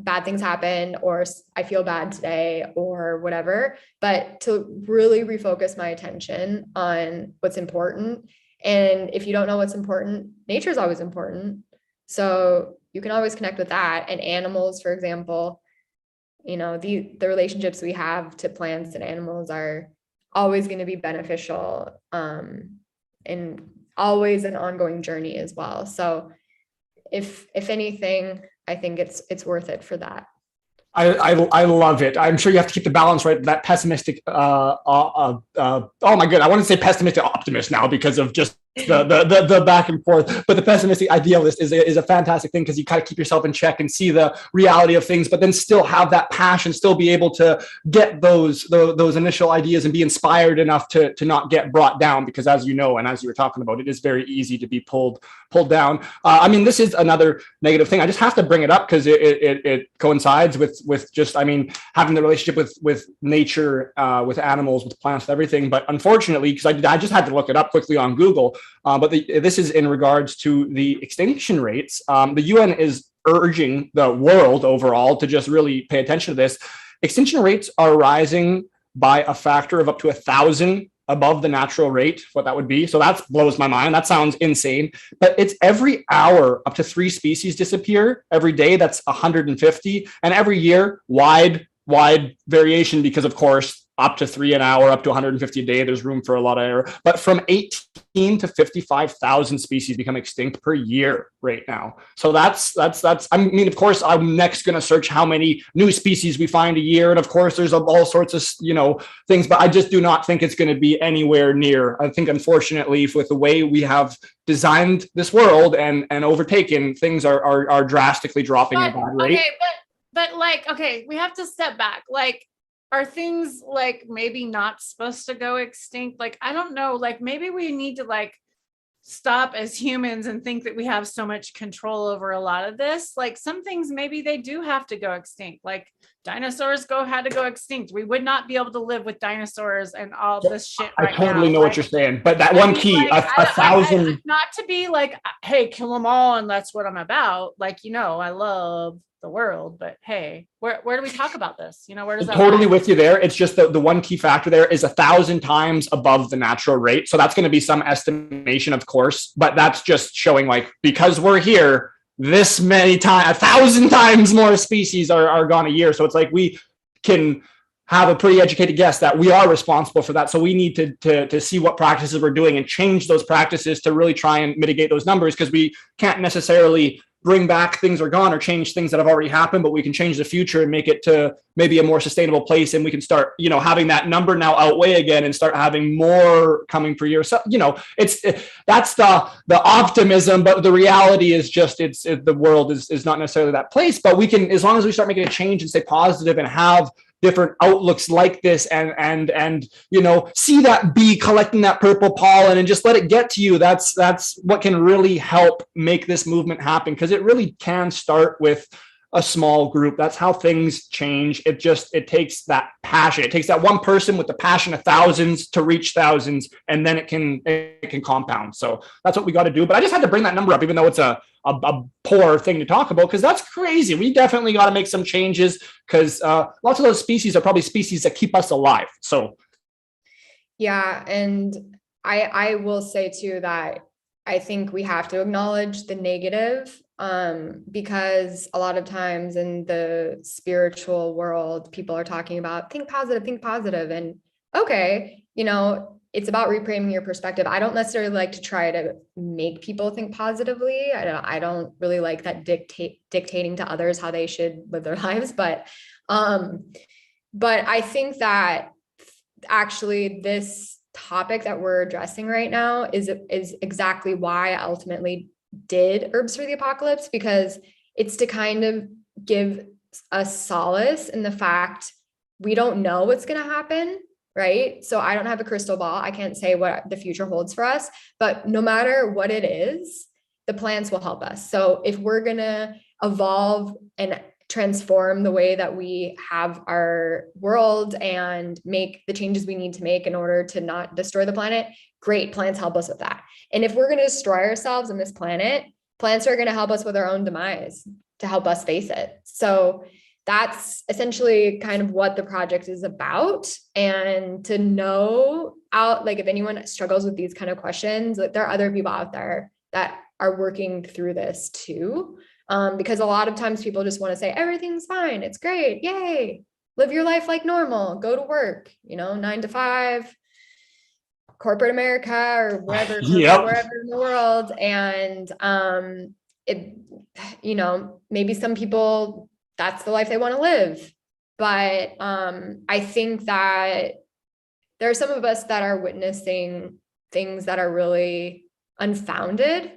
bad things happen, or I feel bad today or whatever, but to really refocus my attention on what's important. And if you don't know what's important, nature is always important. So you can always connect with that. And animals, for example, you know, the relationships we have to plants and animals are always going to be beneficial, and always an ongoing journey as well. So if anything, I think it's worth it for that. I love it. I'm sure you have to keep the balance right. That pessimistic, oh my god, I want to say pessimistic optimist now because of just the back and forth. But the pessimistic idealist is a fantastic thing because you kind of keep yourself in check and see the reality of things, but then still have that passion, still be able to get those initial ideas and be inspired enough to not get brought down. Because as you know, and as you were talking about, it is very easy to be pulled down. I mean, this is another negative thing. I just have to bring it up because it coincides with just, I mean, having the relationship with nature, with animals, with plants, with everything. But unfortunately, because I just had to look it up quickly on Google, but this is in regards to the extinction rates. The UN is urging the world overall to just really pay attention to this. Extinction rates are rising by a factor of up to 1,000 above the natural rate, what that would be. So that blows my mind. That sounds insane. But it's every hour up to 3 species disappear. Every day, that's 150. And every year, wide variation because, of course, up to 3 an hour, up to 150 a day, there's room for a lot of error. But from 18 to 55,000 species become extinct per year right now. So that's, I mean, of course, I'm next going to search how many new species we find a year. And of course, there's all sorts of, things, but I just do not think it's going to be anywhere near. I think, unfortunately, with the way we have designed this world and overtaken, things are drastically dropping at a bad rate. Okay, but like, okay, we have to step back. Like, are things like maybe not supposed to go extinct? Like, I don't know, like maybe we need to like stop as humans and think that we have so much control over a lot of this. Like some things, maybe they do have to go extinct. Like dinosaurs had to go extinct. We would not be able to live with dinosaurs and all this shit right now. I totally know what you're saying, but that one key, like, 1,000. Not to be like, hey, kill them all, and that's what I'm about. Like, I love the world, but hey, where do we talk about this? Where does that totally with you there? It's just the one key factor there is 1,000 times above the natural rate. So that's going to be some estimation, of course, but that's just showing like, because we're here this many times, 1,000 times more species are gone a year. So it's like we can have a pretty educated guess that we are responsible for that. So we need to see what practices we're doing and change those practices to really try and mitigate those numbers, because we can't necessarily bring back things that are gone or change things that have already happened, but we can change the future and make it to maybe a more sustainable place. And we can start, having that number now outweigh again and start having more coming per year. So, that's the optimism, but the reality is just, the world is not necessarily that place, but we can, as long as we start making a change and stay positive and have different outlooks like this and see that bee collecting that purple pollen and just let it get to you. That's what can really help make this movement happen, because it really can start with a small group. That's how things change. It takes that passion. It takes that one person with the passion of thousands to reach thousands, and then it can compound. So that's what we got to do. But I just had to bring that number up, even though it's a poor thing to talk about, because that's crazy. We definitely got to make some changes, because lots of those species are probably species that keep us alive. So yeah, and I will say too that I think we have to acknowledge the negative, because a lot of times in the spiritual world, people are talking about think positive, and okay, it's about reframing your perspective. I don't necessarily like to try to make people think positively. I don't really like that dictating to others how they should live their lives. But I think that actually this topic that we're addressing right now is exactly why I ultimately did Herbs for the Apocalypse, because it's to kind of give us solace in the fact we don't know what's going to happen. Right. So I don't have a crystal ball. I can't say what the future holds for us, but no matter what it is, the plants will help us. So if we're going to evolve and transform the way that we have our world and make the changes we need to make in order to not destroy the planet, great, plants help us with that. And if we're going to destroy ourselves on this planet, plants are going to help us with our own demise to help us face it. So that's essentially kind of what the project is about. And to know like if anyone struggles with these kind of questions, like there are other people out there that are working through this too. Because a lot of times people just want to say, everything's fine. It's great. Yay. Live your life like normal. Go to work, 9 to 5, corporate America or wherever, wherever in the world. And maybe some people that's the life they want to live. But I think that there are some of us that are witnessing things that are really unfounded.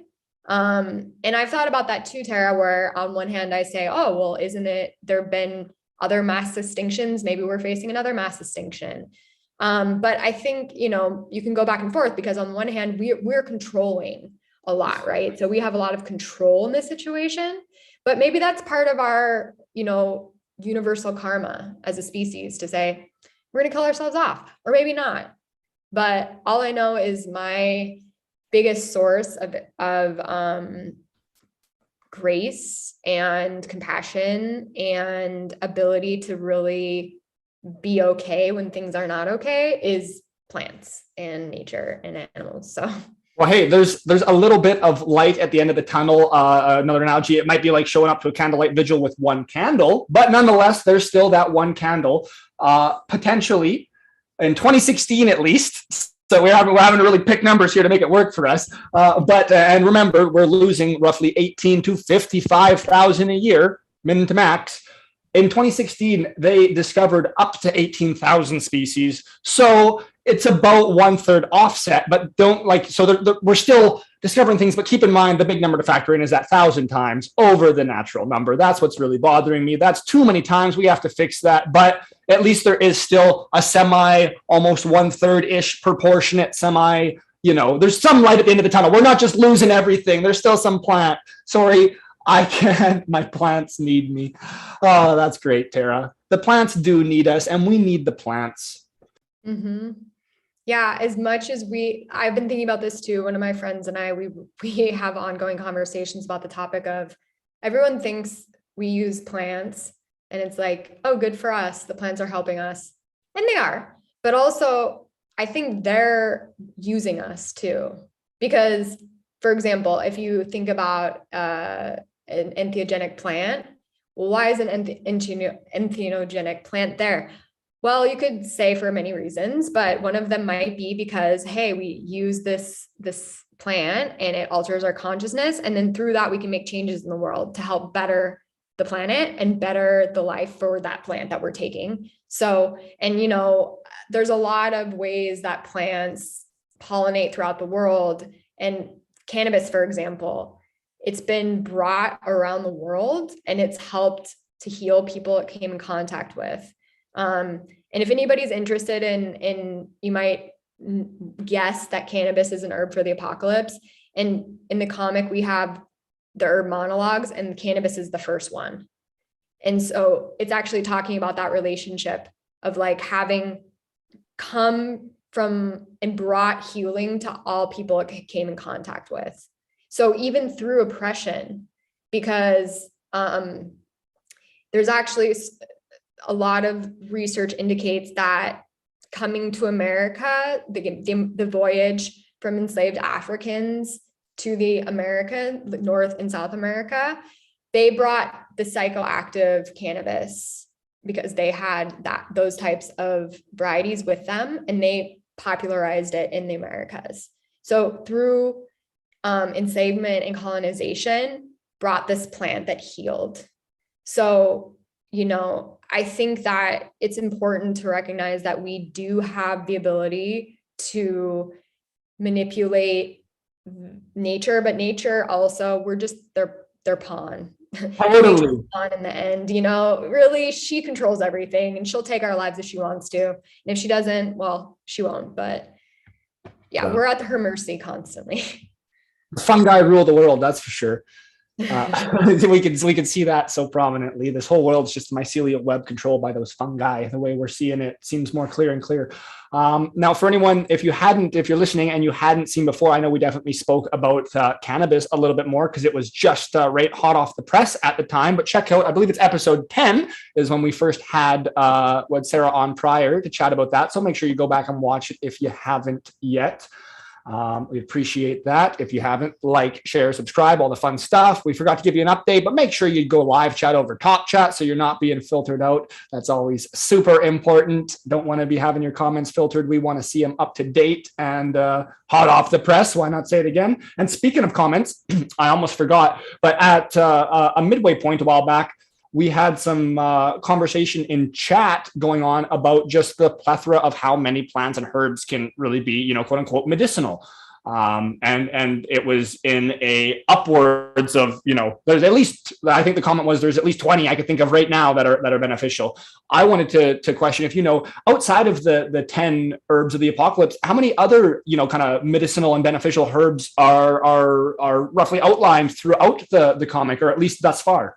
And I've thought about that too, Tara, where on one hand I say, oh, well, isn't it, there have been other mass extinctions? Maybe we're facing another mass extinction. But I think, you know, you can go back and forth, because on one hand, we're controlling a lot, right? So we have a lot of control in this situation, but maybe that's part of our, you know, universal karma as a species to say, we're going to kill ourselves off, or maybe not. But all I know is my biggest source of grace and compassion and ability to really be okay when things are not okay is plants and nature and animals. So, well, hey, there's a little bit of light at the end of the tunnel. Another analogy, it might be like showing up to a candlelight vigil with one candle, but nonetheless, there's still that one candle, potentially in 2016 at least. So we're having to really pick numbers here to make it work for us. But and remember, we're losing roughly 18 to 55,000 a year, min to max. In 2016, they discovered up to 18,000 species. So it's about 1/3 offset, but don't like, so we're still discovering things, but keep in mind the big number to factor in is that 1,000 times over the natural number. That's what's really bothering me. That's too many times. We have to fix that. But at least there is still a almost 1/3-ish proportionate you know, there's some light at the end of the tunnel. We're not just losing everything. There's still some plant. Sorry, I can't. My plants need me. Oh, that's great, Tara. The plants do need us, and we need the plants. Mm-hmm. Yeah, as much as I've been thinking about this too. One of my friends and I, we have ongoing conversations about the topic of, everyone thinks we use plants and it's like, oh, good for us. The plants are helping us. And they are. But also, I think they're using us too. Because, for example, if you think about an entheogenic plant, well, why is an entheogenic plant there? Well, you could say for many reasons, but one of them might be because, hey, we use this plant and it alters our consciousness. And then through that, we can make changes in the world to help better the planet and better the life for that plant that we're taking. So, and you know, there's a lot of ways that plants pollinate throughout the world. And cannabis, for example, it's been brought around the world and it's helped to heal people it came in contact with. And if anybody's interested in, you might guess that cannabis is an herb for the apocalypse. And in the comic, we have the herb monologues, and cannabis is the first one. And so it's actually talking about that relationship of like having come from and brought healing to all people it came in contact with. So even through oppression, because there's actually a lot of research indicates that coming to America, the voyage from enslaved Africans to the North and South America, they brought the psychoactive cannabis because they had those types of varieties with them, and they popularized it in the Americas. So through enslavement and colonization, brought this plant that healed. So, you know, I think that it's important to recognize that we do have the ability to manipulate nature, but nature also, we're just their pawn. Totally. Pawn in the end, you know, really, she controls everything and she'll take our lives if she wants to. And if she doesn't, well, she won't. But yeah, we're at her mercy constantly. Fungi rule the world, that's for sure. We can see that so prominently. This whole world's just a mycelial web controlled by those fungi. The way we're seeing it seems more clear and clear. Now, for anyone, if you're listening and you hadn't seen before, I know we definitely spoke about cannabis a little bit more because it was just right hot off the press at the time. But check out, I believe it's episode 10 is when we first had Sarah on prior to chat about that. So make sure you go back and watch it if you haven't yet. We appreciate that. If you haven't, like, share, subscribe, all the fun stuff. We forgot to give you an update, but make sure you go live chat over Talk Chat so you're not being filtered out. That's always super important. Don't want to be having your comments filtered. We want to see them up to date and hot off the press. Why not say it again? And speaking of comments, I almost forgot, but at a midway point a while back, we had some conversation in chat going on about just the plethora of how many plants and herbs can really be, you know, quote unquote medicinal. And it was in a upwards of, you know, there's at least, I think the comment was there's at least 20 I could think of right now that are beneficial. I wanted to question if, you know, outside of the 10 herbs of the apocalypse, how many other, you know, kind of medicinal and beneficial herbs are roughly outlined throughout the comic, or at least thus far?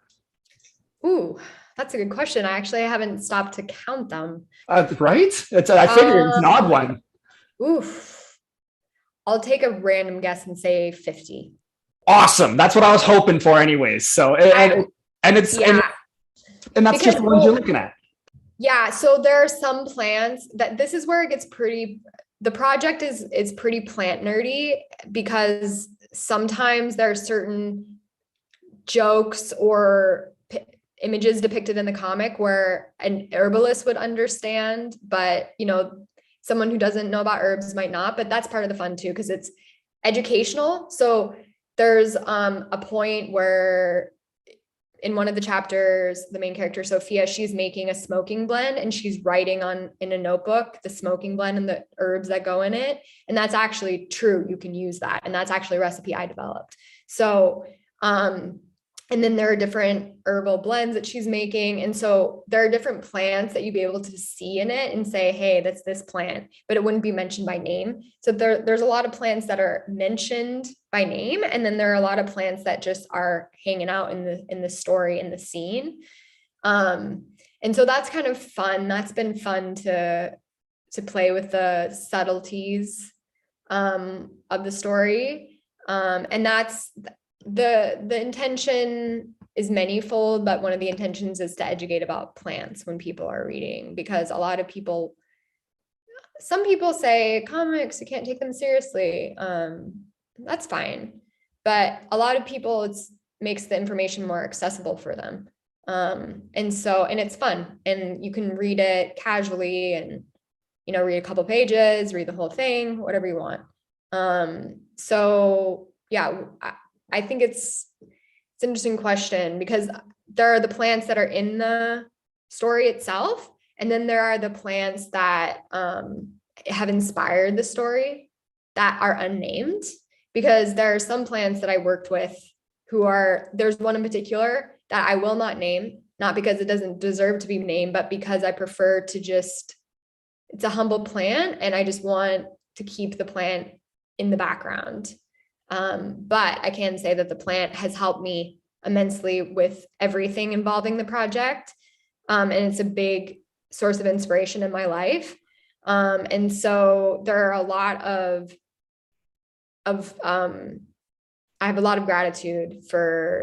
Ooh, that's a good question. I actually haven't stopped to count them. Right? I figured it's an odd one. Oof. I'll take a random guess and say 50. Awesome. That's what I was hoping for anyways. So, and that's because, just the ones you're looking at. Yeah. So there are some plants that this is where it gets pretty, the project is pretty plant nerdy, because sometimes there are certain jokes or images depicted in the comic where an herbalist would understand, but, you know, someone who doesn't know about herbs might not, but that's part of the fun too, because it's educational. So there's a point where in one of the chapters, the main character, Sophia, she's making a smoking blend and she's writing in a notebook, the smoking blend and the herbs that go in it. And that's actually true. You can use that. And that's actually a recipe I developed. So, and then there are different herbal blends that she's making. And so there are different plants that you'd be able to see in it and say, hey, that's this plant, but it wouldn't be mentioned by name. So there's a lot of plants that are mentioned by name. And then there are a lot of plants that just are hanging out in the story, in the scene. And so that's kind of fun. That's been fun to play with the subtleties of the story. And that's the intention is manyfold, but one of the intentions is to educate about plants when people are reading, because a lot of people, some people say comics, you can't take them seriously. That's fine. But a lot of people, makes the information more accessible for them. And it's fun, and you can read it casually and, you know, read a couple pages, read the whole thing, whatever you want. So yeah, I think it's an interesting question, because there are the plants that are in the story itself, and then there are the plants that have inspired the story that are unnamed, because there are some plants that I worked with there's one in particular that I will not name, not because it doesn't deserve to be named, but because I prefer to it's a humble plant and I just want to keep the plant in the background. But I can say that the plant has helped me immensely with everything involving the project. And it's a big source of inspiration in my life. And so there are a lot I have a lot of gratitude for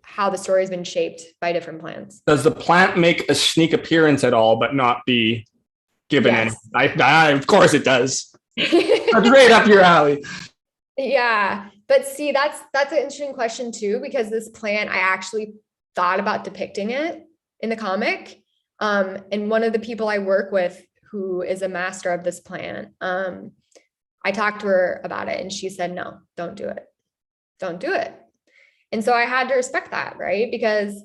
how the story has been shaped by different plants. Does the plant make a sneak appearance at all, but not be given Yes. any? Of course it does. That's right up your alley. Yeah, but see, that's an interesting question too, because this plant, I actually thought about depicting it in the comic. And one of the people I work with who is a master of this plant, I talked to her about it and she said, no, don't do it. Don't do it. And so I had to respect that, right? Because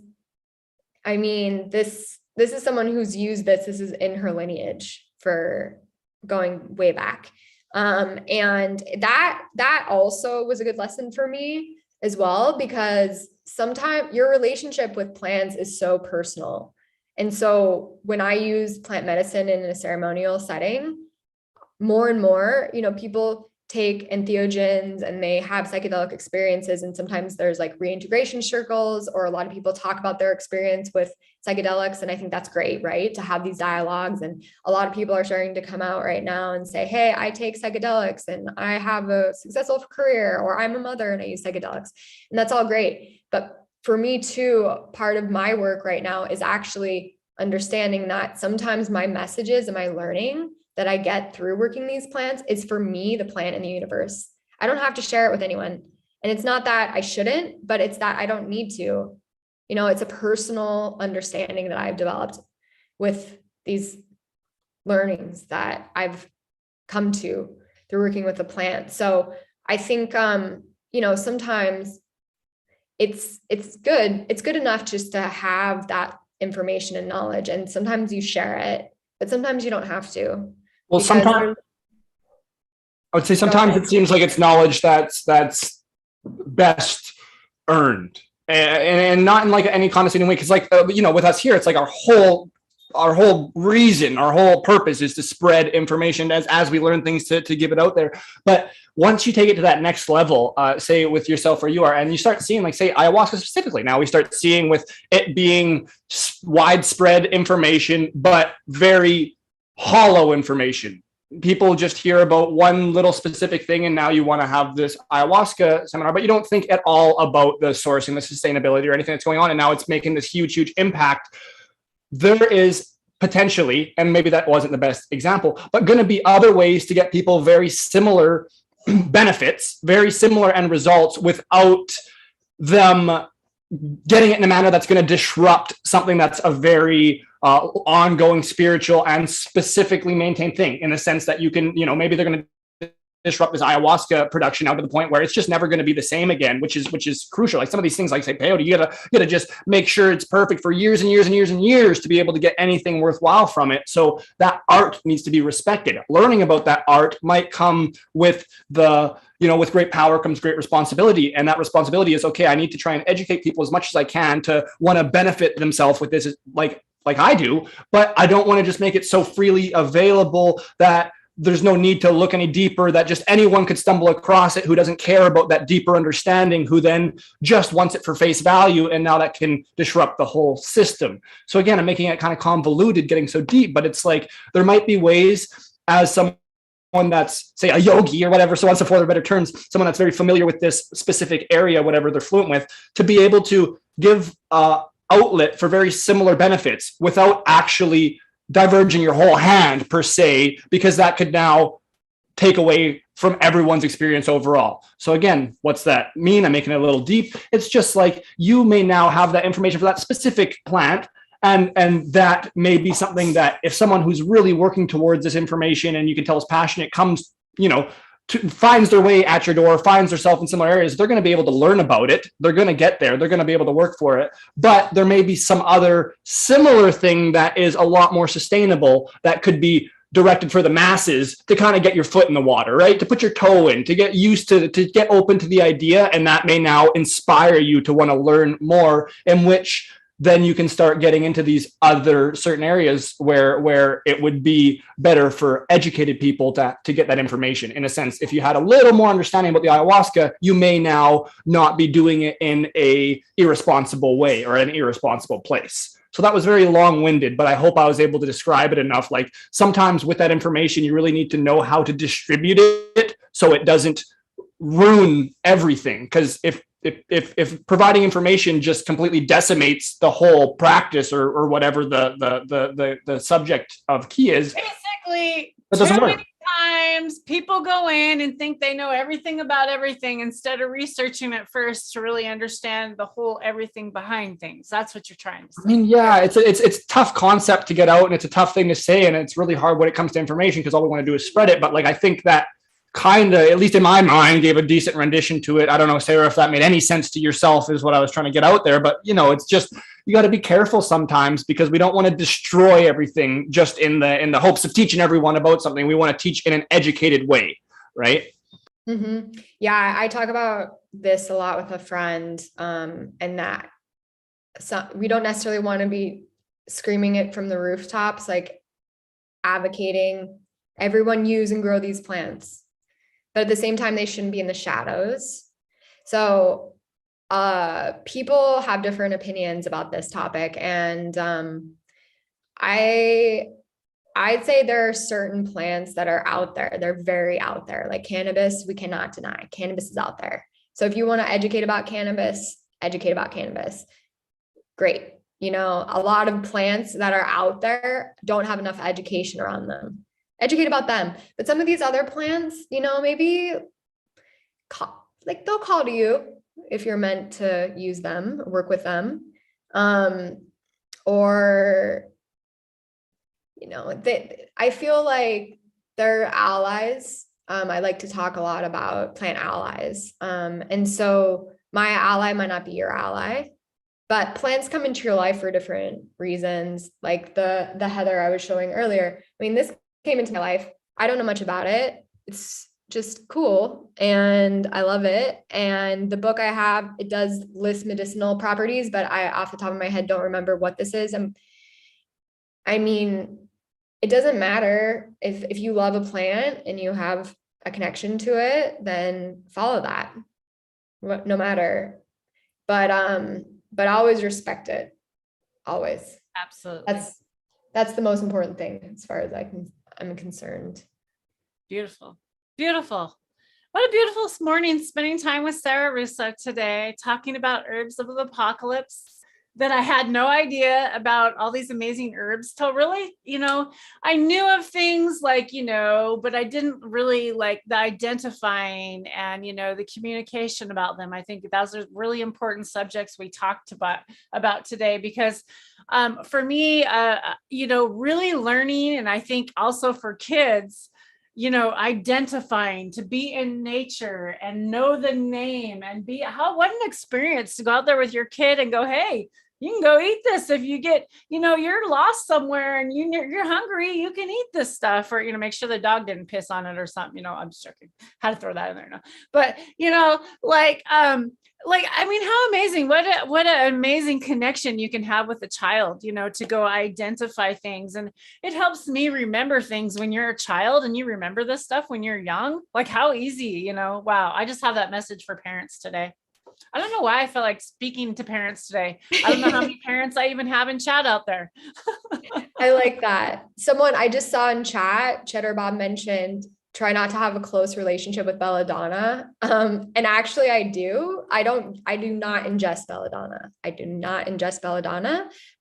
I mean, this is someone who's used this is in her lineage for going way back. And that also was a good lesson for me as well, because sometimes your relationship with plants is so personal. And so when I use plant medicine in a ceremonial setting, more and more, you know, people take entheogens and they have psychedelic experiences. And sometimes there's like reintegration circles, or a lot of people talk about their experience with psychedelics. And I think that's great, right? To have these dialogues. And a lot of people are starting to come out right now and say, hey, I take psychedelics and I have a successful career, or I'm a mother and I use psychedelics. And that's all great. But for me too, part of my work right now is actually understanding that sometimes my messages and my learning that I get through working these plants is for me, the plant in the universe. I don't have to share it with anyone. And it's not that I shouldn't, but it's that I don't need to. You know, it's a personal understanding that I've developed with these learnings that I've come to through working with the plant. So I think, you know, sometimes it's good. It's good enough just to have that information and knowledge. And sometimes you share it, but sometimes you don't have to. Well, sometimes I would say sometimes it seems like it's knowledge that's best earned, and not in like any condescending way. Because like with us here, it's like our whole reason, our whole purpose is to spread information as we learn things to give it out there. But once you take it to that next level, say with yourself where you are, and you start seeing, like, say, ayahuasca specifically, now we start seeing with it being widespread information, but very hollow information. People just hear about one little specific thing, and now you want to have this ayahuasca seminar, but you don't think at all about the source and the sustainability or anything that's going on. And now it's making this huge impact. There is potentially, and maybe that wasn't the best example, but going to be other ways to get people very similar benefits, very similar end results, without them getting it in a manner that's going to disrupt something that's a very ongoing spiritual and specifically maintained thing, in the sense that you can, maybe they're going to disrupt this ayahuasca production out to the point where it's just never going to be the same again, which is crucial. Like some of these things, like say peyote, you gotta just make sure it's perfect for years and years and years and years to be able to get anything worthwhile from it. So that art needs to be respected. Learning about that art might come with with great power comes great responsibility. And that responsibility is, okay, I need to try and educate people as much as I can to want to benefit themselves with this, like I do, but I don't want to just make it so freely available that there's no need to look any deeper, that just anyone could stumble across it who doesn't care about that deeper understanding, who then just wants it for face value. And now that can disrupt the whole system. So again, I'm making it kind of convoluted, getting so deep, but it's like, there might be ways, as someone that's, say, a yogi or whatever, so on and so forth, or better terms, someone that's very familiar with this specific area, whatever they're fluent with, to be able to give outlet for very similar benefits without actually diverging your whole hand per se, because that could now take away from everyone's experience overall. So again, what's that mean? I'm making it a little deep. It's just like, you may now have that information for that specific plant, and that may be something that if someone who's really working towards this information, and you can tell is passionate, comes, finds their way at your door, finds themselves in similar areas, they're going to be able to learn about it. They're going to get there. They're going to be able to work for it. But there may be some other similar thing that is a lot more sustainable that could be directed for the masses to kind of get your foot in the water, right? To put your toe in, to get used to get open to the idea. And that may now inspire you to want to learn more, in which then you can start getting into these other certain areas where it would be better for educated people to get that information. In a sense, if you had a little more understanding about the ayahuasca, you may now not be doing it in a irresponsible way or an irresponsible place. So that was very long-winded, but I hope I was able to describe it enough. Like, sometimes with that information, you really need to know how to distribute it so it doesn't ruin everything. Because if providing information just completely decimates the whole practice or whatever the subject of key is, basically, it doesn't work. Many times people go in and think they know everything about everything instead of researching it first to really understand the whole everything behind things. That's what you're trying to say. I mean, yeah, it's a tough concept to get out, and it's a tough thing to say, and it's really hard when it comes to information, because all we want to do is spread it. But like, I think that kind of, at least in my mind, gave a decent rendition to it. I don't know, Sarah, if that made any sense to yourself, is what I was trying to get out there. But it's just, you got to be careful sometimes, because we don't want to destroy everything just in the hopes of teaching everyone about something. We want to teach in an educated way, right? Mm-hmm. Yeah, I talk about this a lot with a friend, and that we don't necessarily want to be screaming it from the rooftops, like advocating everyone use and grow these plants. But at the same time, they shouldn't be in the shadows. So people have different opinions about this topic. And I'd say there are certain plants that are out there. They're very out there. Like cannabis, we cannot deny. Cannabis is out there. So if you want to educate about cannabis, educate about cannabis. Great. A lot of plants that are out there don't have enough education around them. Educate about them. But some of these other plants, maybe they'll call to you if you're meant to use them, work with them. Or, I feel like they're allies. I like to talk a lot about plant allies. And so my ally might not be your ally, but plants come into your life for different reasons. Like the heather I was showing earlier. I mean, this came into my life. I don't know much about it. It's just cool and I love it. And the book I have, it does list medicinal properties, but I, off the top of my head, don't remember what this is. I mean, it doesn't matter if you love a plant and you have a connection to it, then follow that, no matter. But always respect it. Always. Absolutely. That's the most important thing as far as I'm concerned. Beautiful. Beautiful. What a beautiful morning spending time with Sarah Russo today, talking about herbs of the apocalypse, that I had no idea about all these amazing herbs till really, I knew of things like, but I didn't really like the identifying and, the communication about them. I think those are really important subjects we talked about today, because for me, really learning, and I think also for kids, identifying, to be in nature and know the name and what an experience to go out there with your kid and go, hey, you can go eat this. If you get, you're lost somewhere and you're hungry, you can eat this stuff, or, make sure the dog didn't piss on it or something, I'm just joking. How to throw that in there now. But, how amazing, what an amazing connection you can have with a child, to go identify things. And it helps me remember things when you're a child and you remember this stuff when you're young, like how easy, wow. I just have that message for parents today. I don't know why I feel like speaking to parents today. I don't know how many parents I even have in chat out there. I like that. Someone I just saw in chat, Cheddar Bob mentioned, try not to have a close relationship with belladonna. And actually I do. I do not ingest belladonna.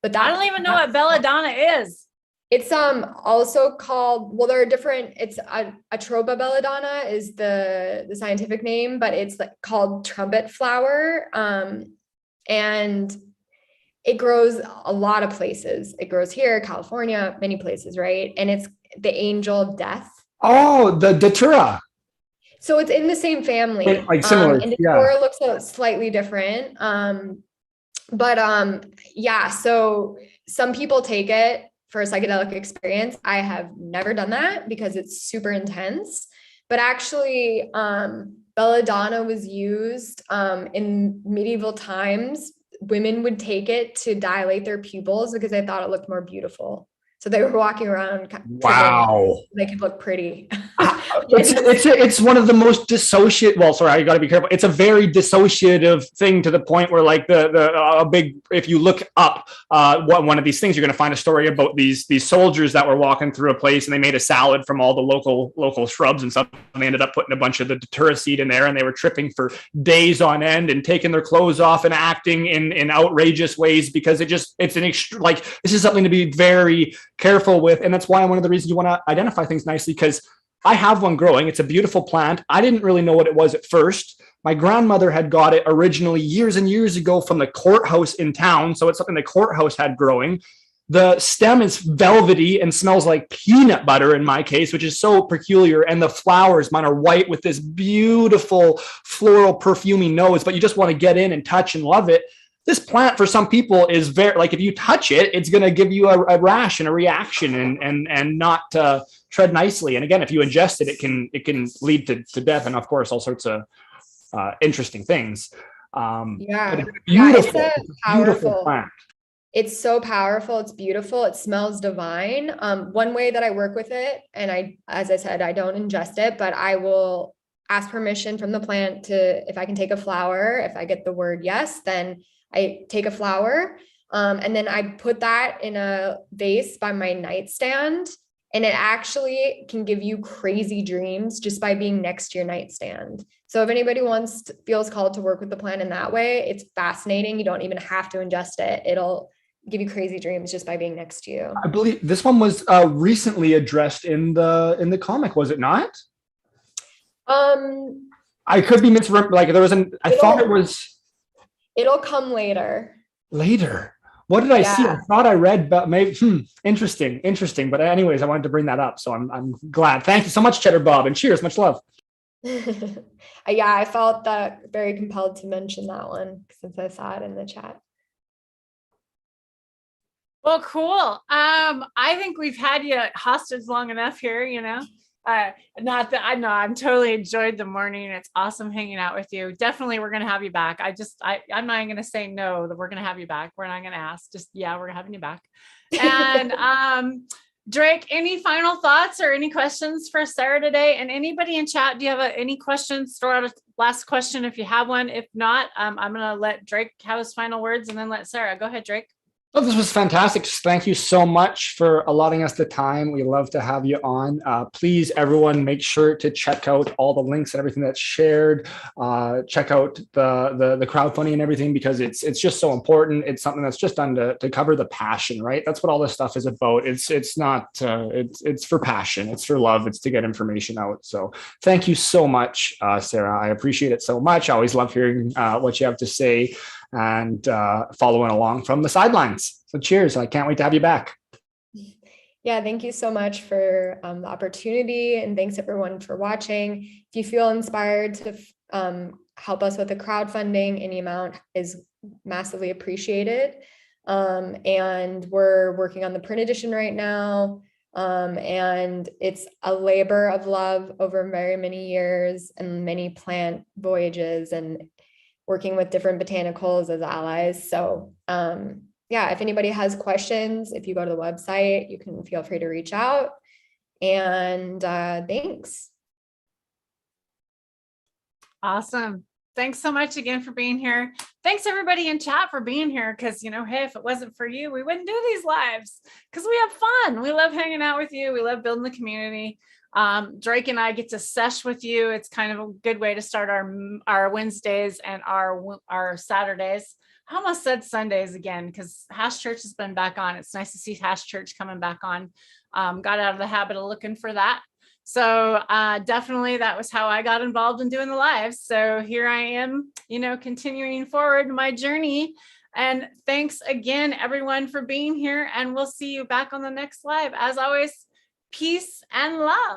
But I don't even know what belladonna is. It's also called, well, there are different, it's Atropa belladonna is the scientific name, but it's called trumpet flower. And it grows a lot of places. It grows here, California, many places, right? And it's the angel of death. Oh, the datura. So it's in the same family. Like similar. And the datura looks slightly different. Yeah, so some people take it for a psychedelic experience. I have never done that because it's super intense, but actually belladonna was used in medieval times. Women would take it to dilate their pupils because they thought it looked more beautiful. So they were walking around. Wow. They could look pretty. It's one of the most dissociative. Well, sorry, you got to be careful. It's a very dissociative thing to the point where, like, if you look up one of these things, you're going to find a story about these soldiers that were walking through a place and they made a salad from all the local shrubs and stuff. And they ended up putting a bunch of the datura seed in there, and they were tripping for days on end and taking their clothes off and acting in outrageous ways because this is something to be very careful with. And that's why one of the reasons you want to identify things nicely, because I have one growing. It's a beautiful plant. I didn't really know what it was at first. My grandmother had got it originally years and years ago from the courthouse in town. So it's something the courthouse had growing. The stem is velvety and smells like peanut butter in my case, which is so peculiar. And the flowers, mine are white with this beautiful floral perfumey nose, but you just want to get in and touch and love it. This plant for some people is very, like, if you touch it, it's going to give you a rash and a reaction and not tread nicely. And again, if you ingest it, it can lead to death and, of course, all sorts of interesting things. Beautiful, it's a beautiful plant. It's so powerful. It's beautiful. It smells divine. One way that I work with it, and as I said, I don't ingest it, but I will ask permission from the plant if I can take a flower. If I get the word yes, then I take a flower, and then I put that in a vase by my nightstand, and it actually can give you crazy dreams just by being next to your nightstand. So if anybody feels called to work with the plant in that way, it's fascinating. You don't even have to ingest it. It'll give you crazy dreams just by being next to you. I believe this one was recently addressed in the comic, was it not? I could be misremembering. Like, there was I thought it was. It'll come later. What did I see? I thought I read, but maybe interesting. But anyways, I wanted to bring that up, so I'm glad. Thank you so much, Cheddar Bob, and cheers, much love. Yeah, I felt that very compelled to mention that one since I saw it in the chat. Well, cool. I think we've had you hostage long enough here, you know. Not that I know I'm totally enjoyed the morning. It's awesome hanging out with you. Definitely we're gonna have you back. I'm not gonna say no that we're gonna have you back. We're not gonna ask. Just yeah, we're having you back. And Drake, any final thoughts or any questions for Sarah today? And anybody in chat, do you have any questions? Throw out a last question if you have one. If not, I'm gonna let Drake have his final words and then let Sarah. Go ahead, Drake. Oh, this was fantastic. Thank you so much for allotting us the time. We love to have you on. Please, everyone, make sure to check out all the links and everything that's shared. Check out the crowdfunding and everything, because it's just so important. It's something that's just done to cover the passion, right? That's what all this stuff is about. It's not it's for passion. It's for love. It's to get information out. So thank you so much, Sarah. I appreciate it so much. I always love hearing what you have to say and following along from the sidelines. So cheers. I can't wait to have you back. Yeah, thank you so much for the opportunity, and thanks everyone for watching. If you feel inspired to help us with the crowdfunding, any amount is massively appreciated. And we're working on the print edition right now. And it's a labor of love over very many years and many plant voyages and working with different botanicals as allies. So yeah, if anybody has questions, if you go to the website, you can feel free to reach out. And thanks. Awesome. Thanks so much again for being here. Thanks everybody in chat for being here. Cause you know, hey, if it wasn't for you, we wouldn't do these lives because we have fun. We love hanging out with you. We love building the community. Drake and I get to sesh with you. It's kind of a good way to start our Wednesdays and our Saturdays. I almost said Sundays again because Hash Church has been back on. It's nice to see Hash Church coming back on. Got out of the habit of looking for that. So definitely that was how I got involved in doing the lives. So here I am, you know, continuing forward my journey. And thanks again, everyone, for being here. And we'll see you back on the next live. As always, peace and love.